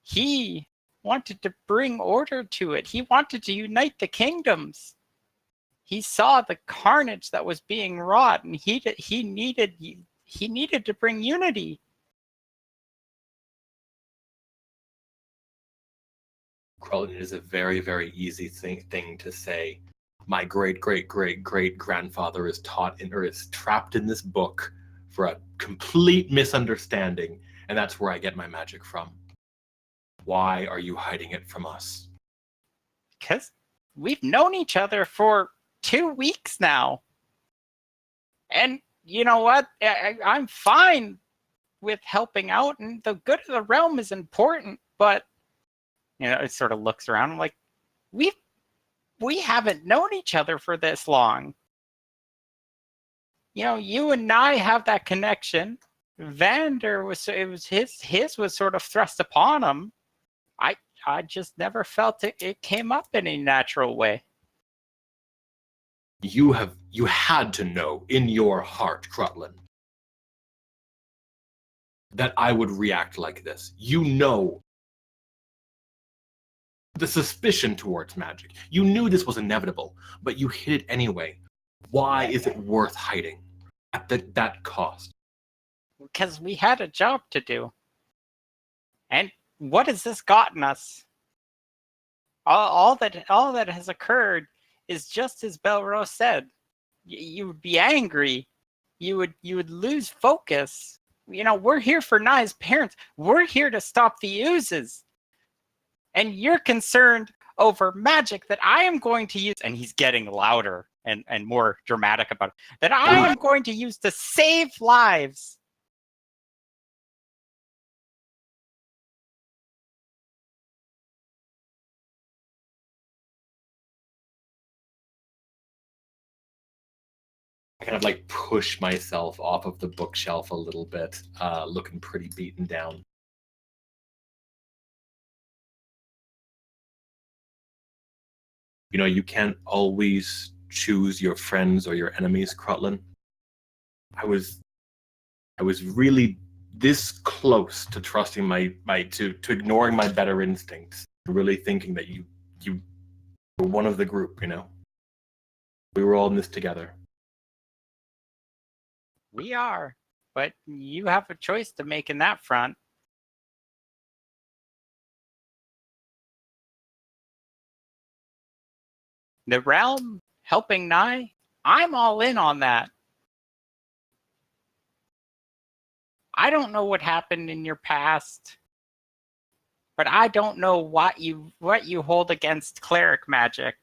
he wanted to bring order to it. He wanted to unite the kingdoms. He saw the carnage that was being wrought, and he needed to bring unity. Krellin, it is a very, very easy thing to say. My great-great-great-great-grandfather is trapped in this book for a complete misunderstanding, and that's where I get my magic from. Why are you hiding it from us? Because we've known each other for 2 weeks now. And you know what? I'm fine with helping out, and the good of the realm is important, but it sort of looks around. I'm like, we haven't known each other for this long. You and I have that connection. Vander his was sort of thrust upon him. I just never felt it came up in a natural way. You had to know in your heart, Krellin, that I would react like this. The suspicion towards magic. You knew this was inevitable, but you hid it anyway. Why is it worth hiding at that cost? Because we had a job to do. And what has this gotten us? All that has occurred is just as Belros said. You would be angry. You would lose focus. We're here for Nye's parents. We're here to stop the oozes. And you're concerned over magic that I am going to use. And he's getting louder and more dramatic about it. That I am going to use to save lives. I kind of push myself off of the bookshelf a little bit, looking pretty beaten down. You can't always choose your friends or your enemies, Krellin. I was really this close to trusting to ignoring my better instincts, really thinking that you were one of the group, We were all in this together. We are, but you have a choice to make in that front. The realm helping Nye, I'm all in on that. I don't know what happened in your past, but I don't know what you hold against cleric magic.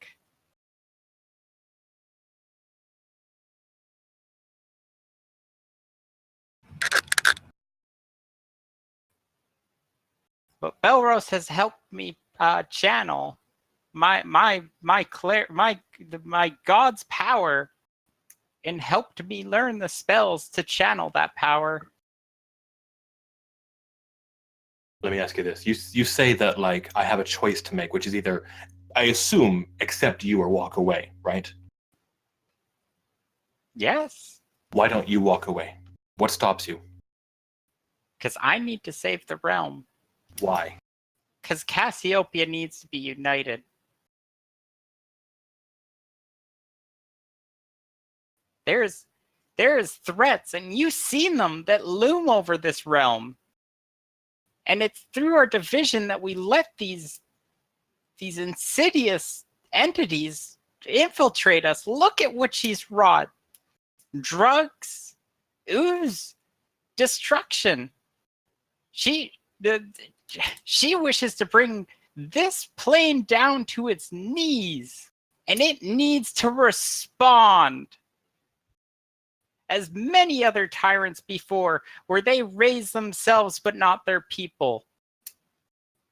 But Belros has helped me channel my god's power, and helped me learn the spells to channel that power. Let me ask you this: you say that like I have a choice to make, which is either, I assume, accept you or walk away, right? Yes, Why don't you walk away? What stops you? because I need to save the realm. Why? Because Cassiopeia needs to be united. There's threats, and you've seen them, that loom over this realm. And it's through our division that we let these insidious entities infiltrate us. Look at what she's wrought. Drugs, ooze, destruction. She wishes to bring this plane down to its knees, and it needs to respond. As many other tyrants before, where they raise themselves but not their people.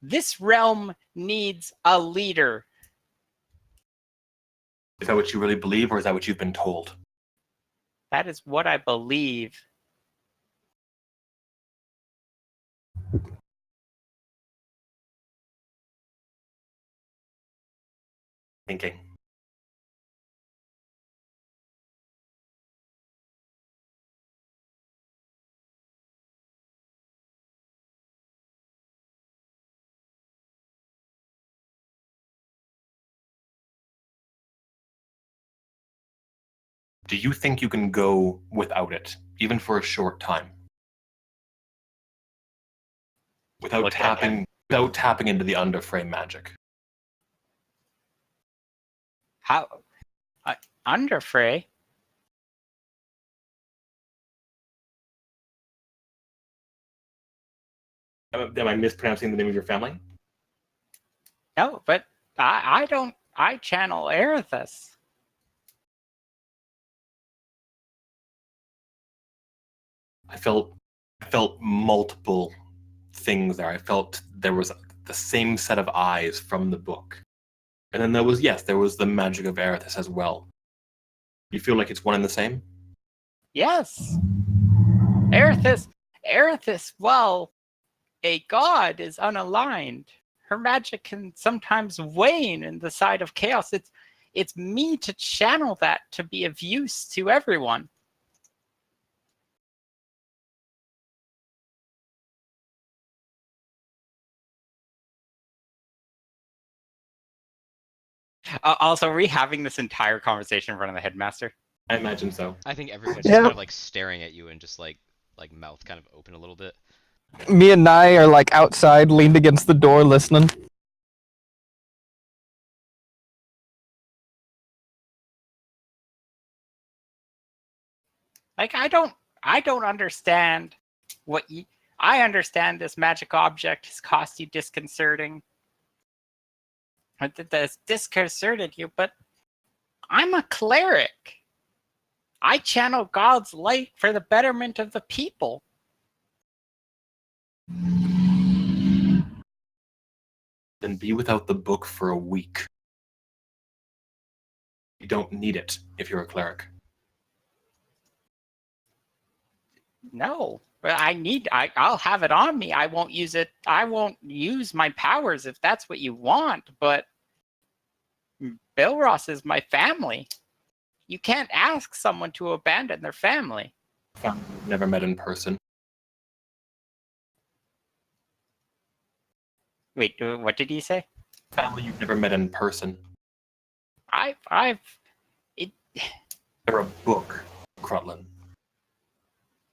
This realm needs a leader. Is that what you really believe, or is that what you've been told? That is what I believe. Thinking. Do you think you can go without it, even for a short time? Without tapping into the underframe magic. How? Underfray? Am I mispronouncing the name of your family? No, but I don't. I channel Erithus. I felt multiple things there. I felt there was the same set of eyes from the book. And then there was the magic of Erithus as well. You feel like it's one and the same? Yes. Erithus, well, a god is unaligned. Her magic can sometimes wane in the side of chaos. It's me to channel that to be of use to everyone. Also, are we having this entire conversation in front of the headmaster? I imagine so. I think everyone's just kind of like staring at you and just like mouth kind of open a little bit. Me and Nye are like outside, leaned against the door, listening. Like, I don't understand what you. I understand this magic object has cost you disconcerting. That's disconcerted you, but I'm a cleric. I channel God's light for the betterment of the people. Then be without the book for a week. You don't need it if you're a cleric. No, but I'll have it on me. I won't use it. I won't use my powers if that's what you want, but Belros is my family. You can't ask someone to abandon their family. Never met in person. Wait, what did he say? Family you've never met in person. They're a book, Crutlin.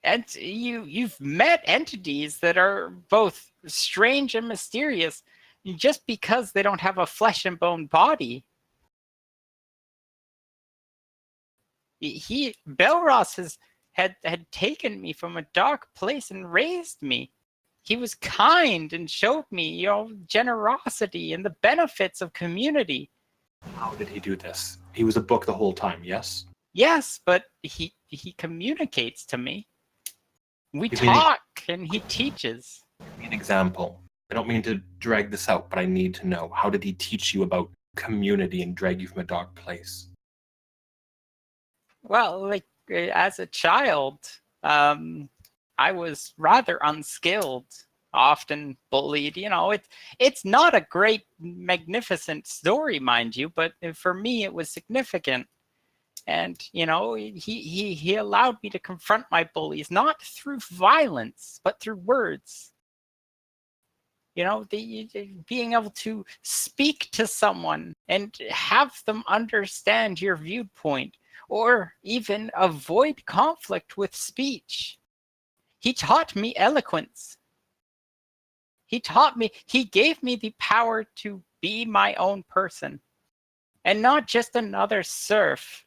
And you've met entities that are both strange and mysterious just because they don't have a flesh and bone body. Belros had taken me from a dark place and raised me. He was kind and showed me, generosity and the benefits of community. How did he do this? He was a book the whole time, yes? Yes, but he communicates to me. We Give me an- talk and he teaches. Give me an example. I don't mean to drag this out, but I need to know. How did he teach you about community and drag you from a dark place? Well, like as a child, I was rather unskilled, often bullied. It's not a great, magnificent story, mind you, but for me it was significant. And he allowed me to confront my bullies, not through violence, but through words. Being able to speak to someone and have them understand your viewpoint, or even avoid conflict with speech. He taught me eloquence. He gave me the power to be my own person and not just another serf.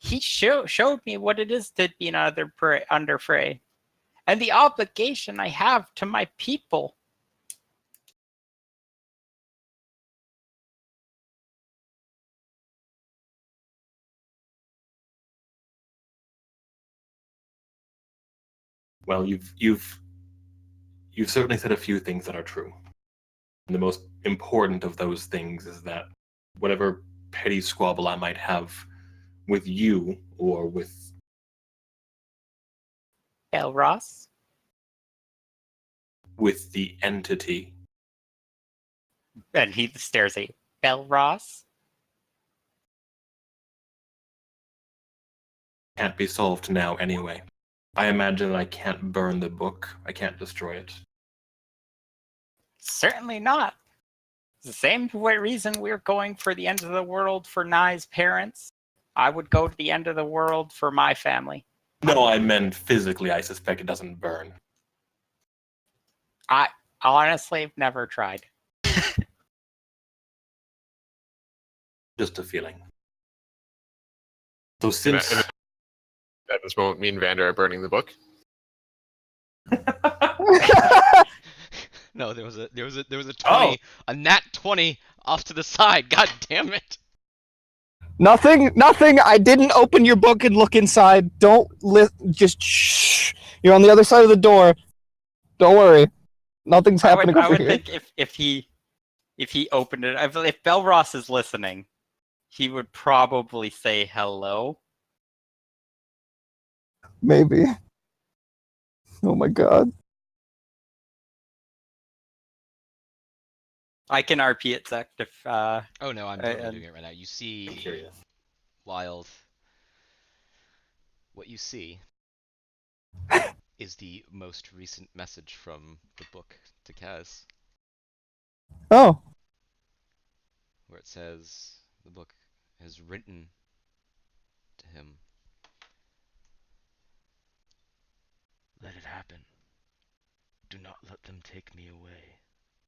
He showed me what it is to be under Frey, and the obligation I have to my people. Well, you've certainly said a few things that are true. And the most important of those things is that whatever petty squabble I might have with you or with Elros? the entity, And he stares at you. Belros? can't be solved now anyway. I imagine I can't burn the book. I can't destroy it. Certainly not. It's the same reason we're going for the end of the world for Nye's parents. I would go to the end of the world for my family. No, I meant physically. I suspect it doesn't burn. I honestly have never tried. Just a feeling. So since At this moment, me and Vander are burning the book. No, there was a 20, Oh. a nat 20 off to the side. God damn it! Nothing. I didn't open your book and look inside. Don't just shh. You're on the other side of the door. Don't worry. Nothing's happening I over would here. think if he opened it, if Belros is listening, he would probably say hello. Maybe. Oh my god. I can RP it, Zect, if Oh no, I'm totally and- doing it right now. You see, curious. Wild. What you see is the most recent message from the book to Kaz, Oh. where it says the book has written to him. Let it happen. Do not let them take me away,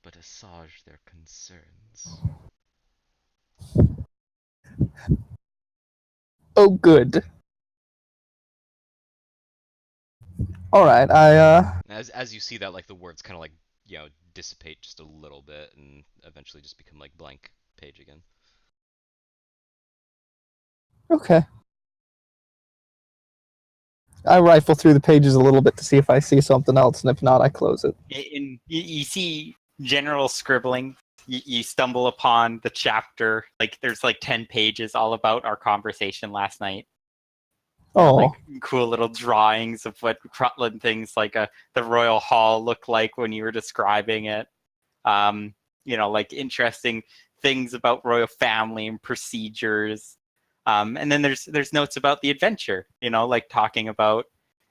but assuage their concerns. Oh, good. All right. As you see that, like the words kind of like dissipate just a little bit and eventually just become like blank page again. Okay. I rifle through the pages a little bit to see if I see something else, and if not, I close it. you see general scribbling. You stumble upon the chapter. Like there's like 10 pages all about our conversation last night. Oh. Like cool little drawings of what Crutland things like the Royal Hall looked like when you were describing it. Like interesting things about royal family and procedures. And then there's notes about the adventure, like talking about,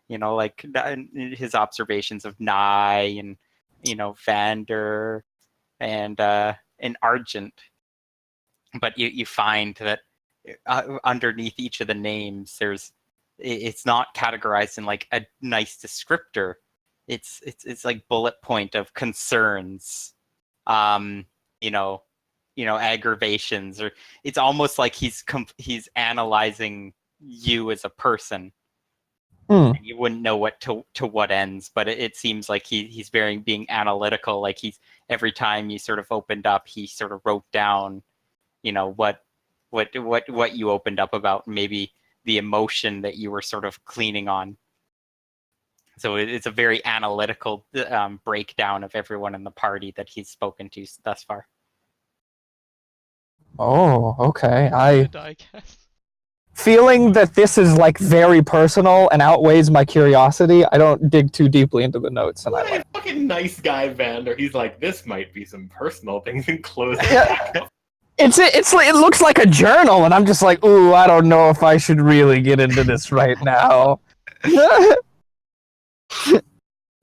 like his observations of Nye and, Vander and Argent. But you find that underneath each of the names, it's not categorized in like a nice descriptor. It's like bullet point of concerns, aggravations, or it's almost like he's analyzing you as a person. Hmm. And you wouldn't know what to what ends, but it seems like he's very being analytical. Like every time you sort of opened up, he sort of wrote down, what you opened up about, maybe the emotion that you were sort of cleaning on. So it's a very analytical breakdown of everyone in the party that he's spoken to thus far. Oh, okay. Good, I guess. Feeling that this is like very personal and outweighs my curiosity, I don't dig too deeply into the notes, and I What a like. fucking nice guy, Vander. He's like, this might be some personal things, and close it Yeah. back up. It looks like a journal, and I'm just like, ooh, I don't know if I should really get into this right now. And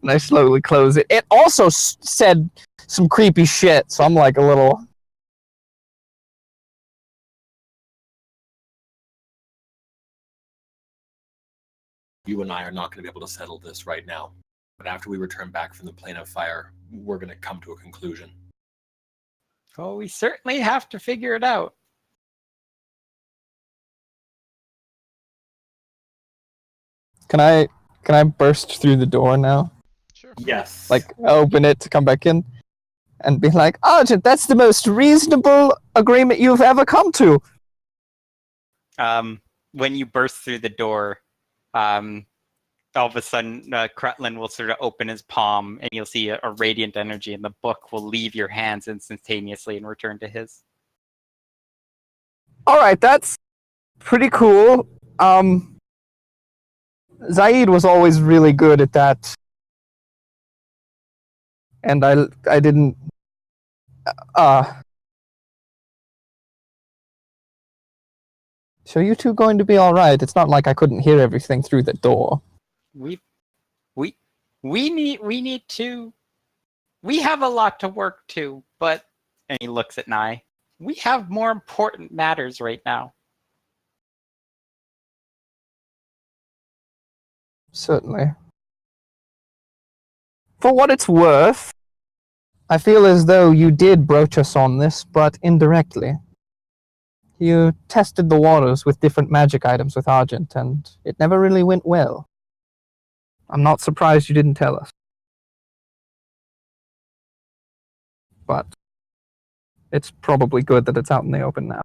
I slowly close it. It also said some creepy shit, so I'm like a little. You and I are not going to be able to settle this right now. But after we return back from the plane of fire, we're going to come to a conclusion. Well, we certainly have to figure it out. Can I burst through the door now? Sure. Yes. Like open it to come back in, and be like, Argent, that's the most reasonable agreement you've ever come to. When you burst through the door, all of a sudden, Kretlin will sort of open his palm, and you'll see a radiant energy, and the book will leave your hands instantaneously and return to his. All right, that's pretty cool. Zaid was always really good at that, and I didn't. So you two going to be all right? It's not like I couldn't hear everything through the door. We need to. We have a lot to work to, but, and he looks at Nye. We have more important matters right now. Certainly. For what it's worth, I feel as though you did broach us on this, but indirectly. You tested the waters with different magic items with Argent, and it never really went well. I'm not surprised you didn't tell us. But it's probably good that it's out in the open now.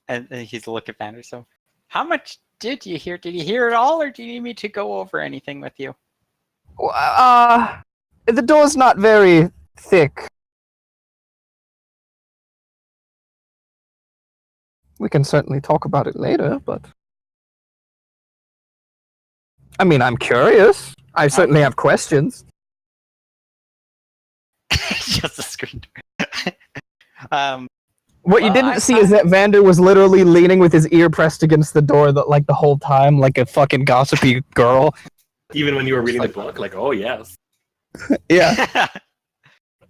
And he's a look at Vander. So, how much did you hear? Did you hear it all, or do you need me to go over anything with you? The door's not very thick. We can certainly talk about it later, but... I mean, I'm curious. I certainly have questions. Just a screen door. What you Well, didn't see is that Vander was literally leaning with his ear pressed against the door the whole time, like a fucking gossipy girl. Even when you were reading the book, like, oh, yes. Yeah. I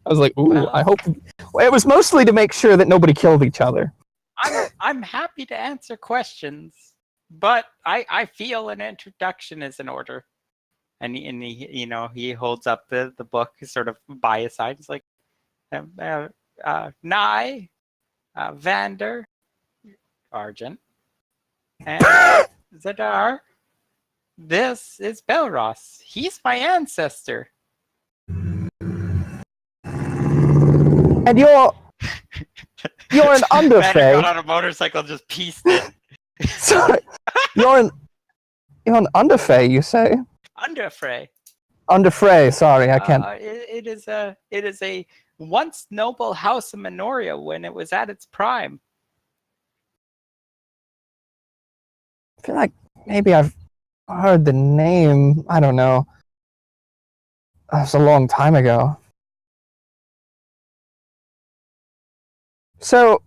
was like, ooh, I hope... Well, it was mostly to make sure that nobody killed each other. I'm happy to answer questions, but I feel an introduction is in order. And he holds up the book sort of by his side. He's like, Nye, Vander, Argent, and Zadar. This is Belros. He's my ancestor. And you're an Vander got Underfey. on a motorcycle, just pieced it. Sorry. You're an Underfey, you say? Underfray. Underfrey, sorry, I can't... It is a once noble house of Minoria when it was at its prime. I feel like maybe I've heard the name. I don't know. It was a long time ago. So,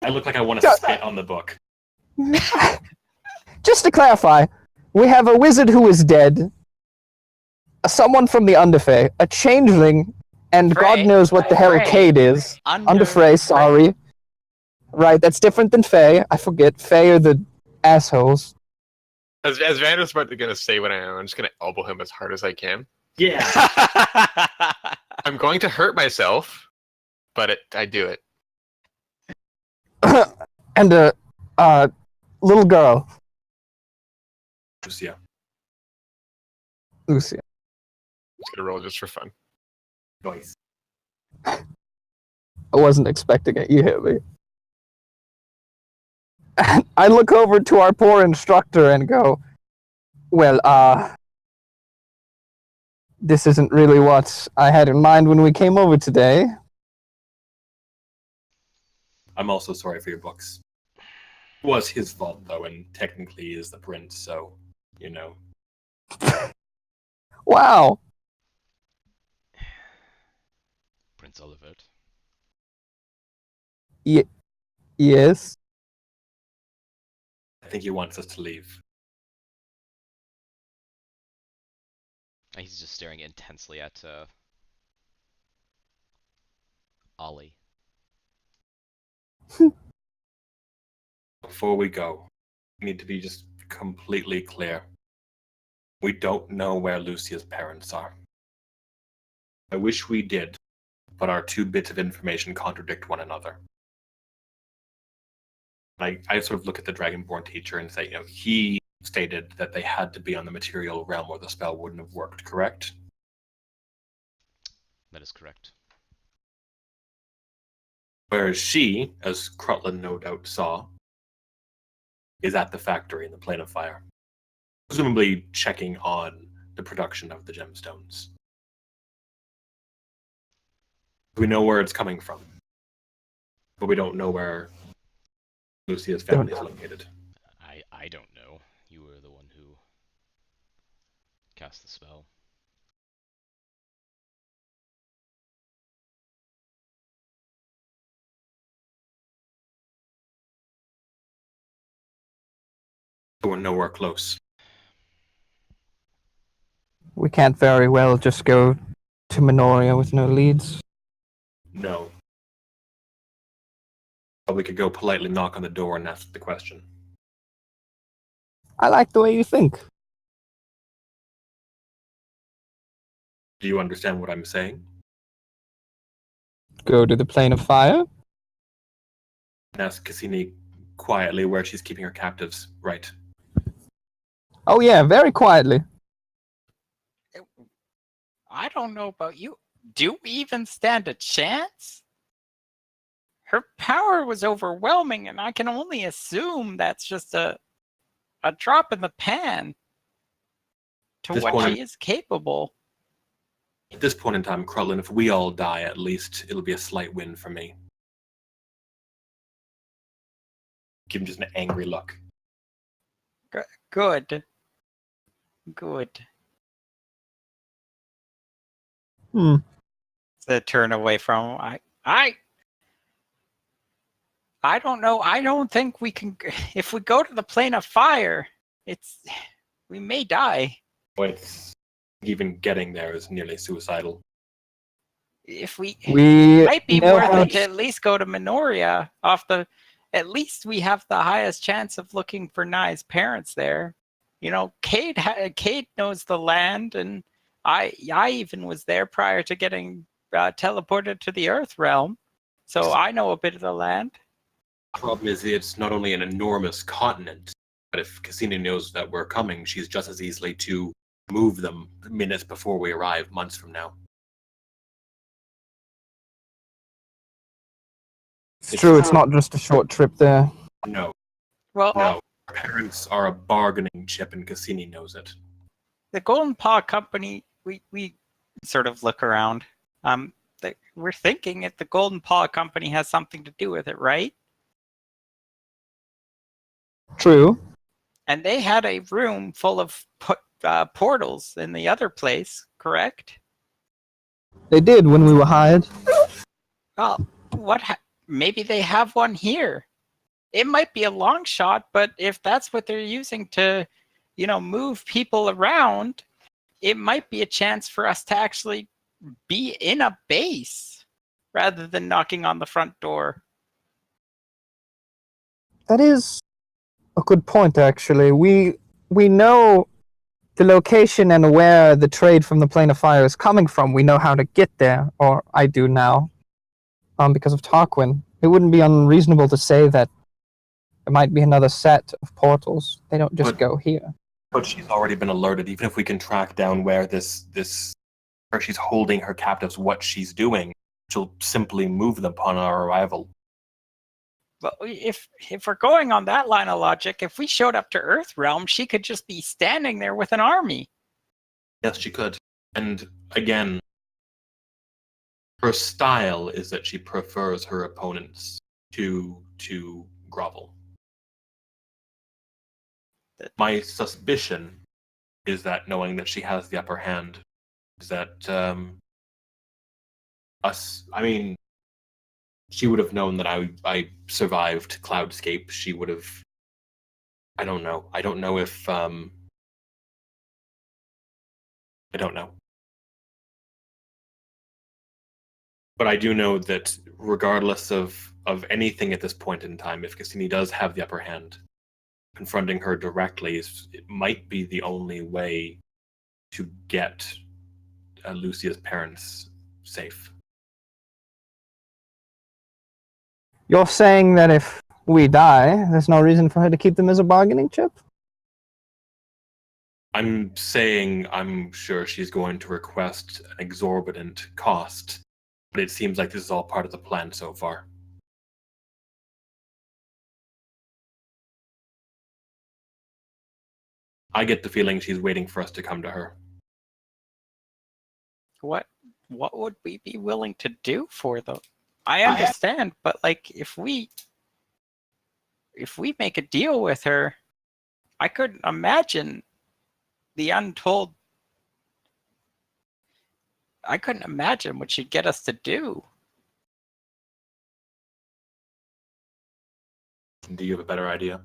I look like I want to spit on the book. just to clarify, we have a wizard who is dead, someone from the Underfey, a changeling, and Frey. God knows what the hell Frey. Cade is. Underfrey, sorry. Right, that's different than Fey. I forget. Fey are the assholes. As Vander's about to gonna say what I am, I'm just gonna elbow him as hard as I can. Yeah. I'm going to hurt myself, but I do it. And a little girl. Lucia. Lucia. Just gonna roll just for fun. Noise. I wasn't expecting it. You hit me. I look over to our poor instructor and go, well, this isn't really what I had in mind when we came over today. I'm also sorry for your books. It was his fault, though, and technically he is the prince, so, you know. Wow. Prince Olivert. Yes. I think he wants us to leave. He's just staring intensely at Ollie. Before we go, we need to be just completely clear. We don't know where Lucia's parents are. I wish we did, but our two bits of information contradict one another. I sort of look at the Dragonborn teacher and say, he stated that they had to be on the material realm or the spell wouldn't have worked, correct? That is correct. Whereas she, as Crutland no doubt saw, is at the factory in the Plane of Fire, presumably checking on the production of the gemstones. We know where it's coming from, but we don't know where Lucia's family is located. I don't know. You were the one who cast the spell. We're nowhere close. We can't very well just go to Minoria with no leads. No. But we could go politely knock on the door and ask the question. I like the way you think. Do you understand what I'm saying? Go to the Plane of Fire? And ask Cassini quietly where she's keeping her captives, right? Oh yeah, very quietly. I don't know about you. Do we even stand a chance? Her power was overwhelming, and I can only assume that's just a drop in the pan to This what point- she is capable. At this point in time, Crutland, if we all die, at least it'll be a slight win for me. Give him just an angry look. Good. Good. To turn away from I don't know. I don't think we can. If we go to the Plane of Fire, we may die. But even getting there is nearly suicidal. If we We might be know worth how it to at least go to Minoria. At least we have the highest chance of looking for Nye's parents there. Cade knows the land, and I even was there prior to getting teleported to the Earth realm, so I know a bit of the land. Problem is, it's not only an enormous continent, but if Cassini knows that we're coming, she's just as easily to move them minutes before we arrive, months from now. It's true, it's not just a short trip there. No, Well, no. Our parents are a bargaining chip, and Cassini knows it. the Golden Paw Company, we sort of look around. We're thinking if the Golden Paw Company has something to do with it, right? True. And they had a room full of portals in the other place, correct? They did when we were hired. Well, maybe they have one here. It might be a long shot, but if that's what they're using to, move people around, it might be a chance for us to actually be in a base rather than knocking on the front door. That is a good point, actually. We know the location and where the trade from the Plane of Fire is coming from. We know how to get there, or I do now, because of Tarquin. It wouldn't be unreasonable to say that there might be another set of portals. They don't just But- go here. But she's already been alerted. Even if we can track down where where she's holding her captives, what she's doing, she'll simply move them upon our arrival. But if we're going on that line of logic, if we showed up to Earthrealm, she could just be standing there with an army. Yes, she could. And again, her style is that she prefers her opponents to grovel. My suspicion is that, knowing that she has the upper hand, is that she would have known that I survived Cloudscape. She would have. I don't know. I don't know if. I don't know. But I do know that regardless of anything at this point in time, if Cassini does have the upper hand, confronting her directly it might be the only way to get Lucia's parents safe. You're saying that if we die, there's no reason for her to keep them as a bargaining chip? I'm saying I'm sure she's going to request an exorbitant cost, but it seems like this is all part of the plan so far. I get the feeling she's waiting for us to come to her. What would we be willing to do for them? I understand, but like if we make a deal with her, I couldn't imagine the untold. I couldn't imagine what she'd get us to do. Do you have a better idea?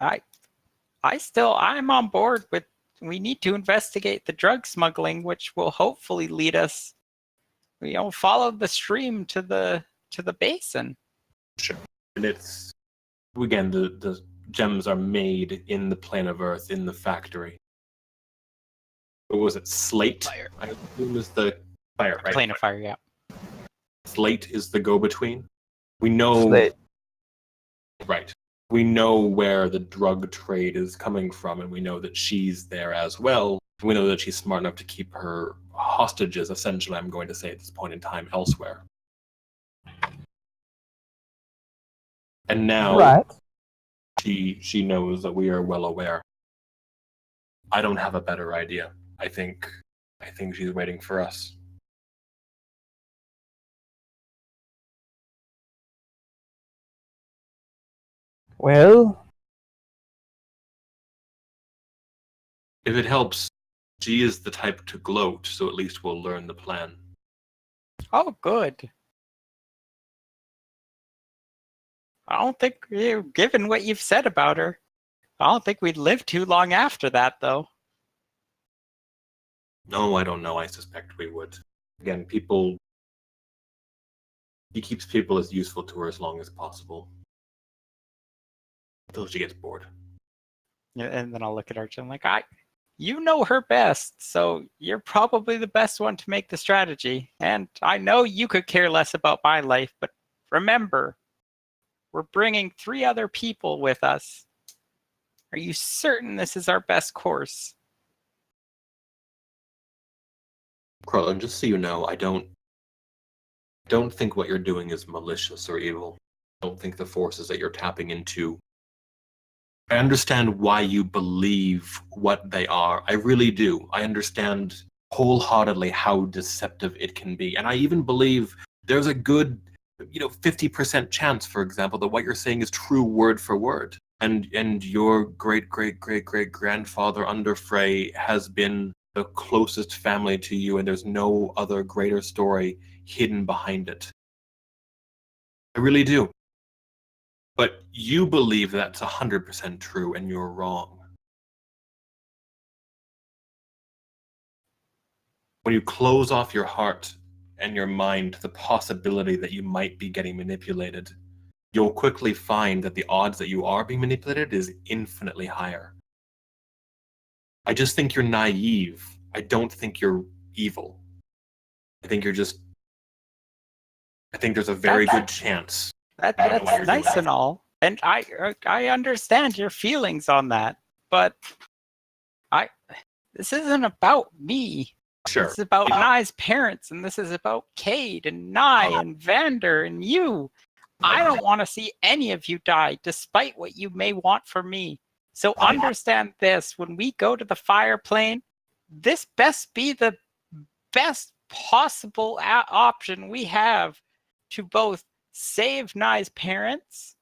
I'm on board with, we need to investigate the drug smuggling, which will hopefully lead us, follow the stream to the basin. Sure. And it's, again, the gems are made in the plane of Earth, in the factory. What was it? Slate? Fire. I assume is the fire, right? Plane of fire, yeah. Slate is the go-between. We know... Slate. Right. We know where the drug trade is coming from, and we know that she's there as well. We know that she's smart enough to keep her hostages, essentially, I'm going to say at this point in time, elsewhere. And now Right. she knows that we are well aware. I don't have a better idea. I think she's waiting for us. Well, If it helps, she is the type to gloat, so at least we'll learn the plan. Oh, good. I don't think, given what you've said about her, I don't think we'd live too long after that, though. No, I don't know. I suspect we would. Again, he keeps people as useful to her as long as possible. Until she gets bored. Yeah, and then I'll look at Archie and I'm like, you know her best, so you're probably the best one to make the strategy. And I know you could care less about my life, but remember, we're bringing 3 other people with us. Are you certain this is our best course? Corlin, just so you know, I don't think what you're doing is malicious or evil. I don't think the forces that you're tapping into. I understand why you believe what they are. I really do. I understand wholeheartedly how deceptive it can be. And I even believe there's a good, 50% chance, for example, that what you're saying is true word for word. And your great-great-great-great-grandfather under Frey has been the closest family to you, and there's no other greater story hidden behind it. I really do. But you believe that's 100% true, and you're wrong. When you close off your heart and your mind to the possibility that you might be getting manipulated, you'll quickly find that the odds that you are being manipulated is infinitely higher. I just think you're naive. I don't think you're evil. I think there's a very good chance. That's nice and all. And I understand your feelings on that. but this isn't about me. Sure. This is about Nye's parents, and this is about Cade and Nye and Vander and you. I don't want to see any of you die, despite what you may want for me. So understand this, when we go to the fire plane, this best be the best possible option we have to both save Nye's parents.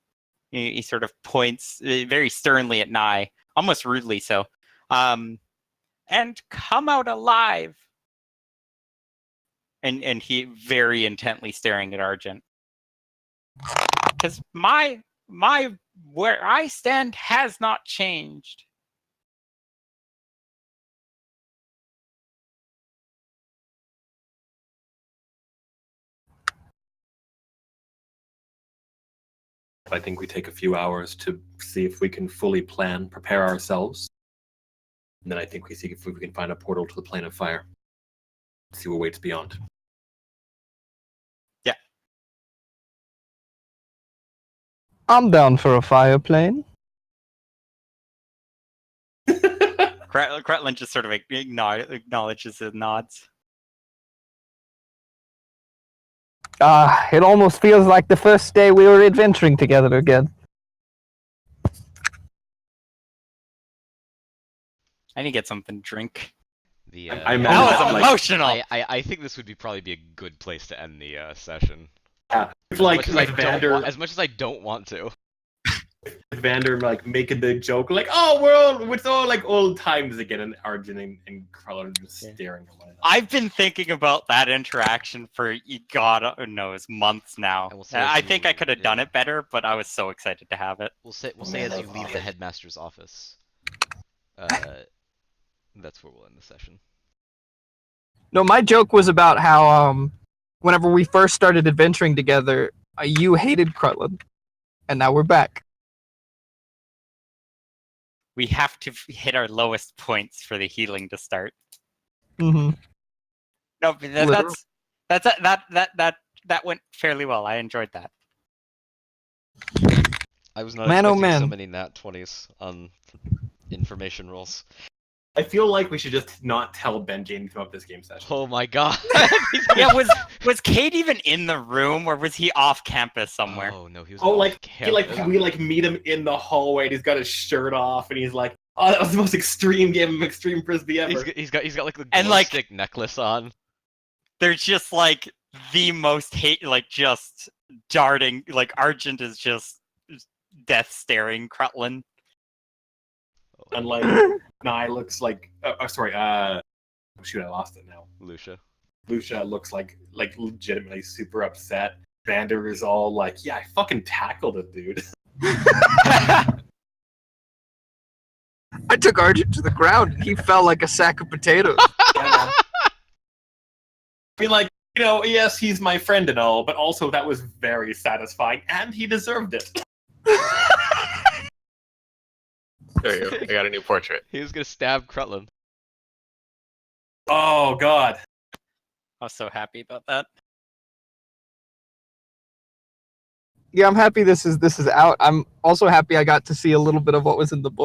He sort of points very sternly at Nye, almost rudely so, and come out alive. And he very intently staring at Argent. Because my where I stand has not changed. I think we take a few hours to see if we can fully prepare ourselves. And then I think we see if we can find a portal to the plane of fire. See what waits beyond. Yeah. I'm down for a fire plane. Kretland just sort of acknowledges his nods. It almost feels like the first day we were adventuring together again. I need to get something to drink. I That imagine was like- emotional. I think this would probably be a good place to end the session. It's like as much as Vander, as much as I don't want to. Vander like making the joke like, it's all like old times again, and Arjun and Krellin just staring at one another. I've been thinking about that interaction for God knows months now. And we'll say I if think you- I could have done it better, but I was so excited to have it. We'll say as you leave the headmaster's office. That's where we'll end the session. No, my joke was about how whenever we first started adventuring together, you hated Krutland, and now we're back. We have to hit our lowest points for the healing to start. Mm-hmm. No, but that went fairly well. I enjoyed that. I was not Man, oh, expecting so man. many nat 20s on information rolls. I feel like we should just not tell Benji anything about this game session. Oh my god. Yeah, was Cade even in the room, or was he off campus somewhere? Oh no, he was. Oh, off like campus. we meet him in the hallway, and he's got his shirt off, and he's like, "Oh, that was the most extreme game of extreme frisbee ever." He's got like the And, glow like- stick necklace on. They're just like the most just darting. Like Argent is just death staring Krutland. And like, Nye looks like, shoot, I lost it now. Lucia. Lucia looks like legitimately super upset. Vander is all like, "Yeah, I fucking tackled it, dude." I took Argent to the ground, and he fell like a sack of potatoes. I mean, like, yes, he's my friend and all, but also that was very satisfying, and he deserved it. There you go. I got a new portrait. He was gonna stab Krutland. Oh god. I was so happy about that. Yeah, I'm happy this is out. I'm also happy I got to see a little bit of what was in the book.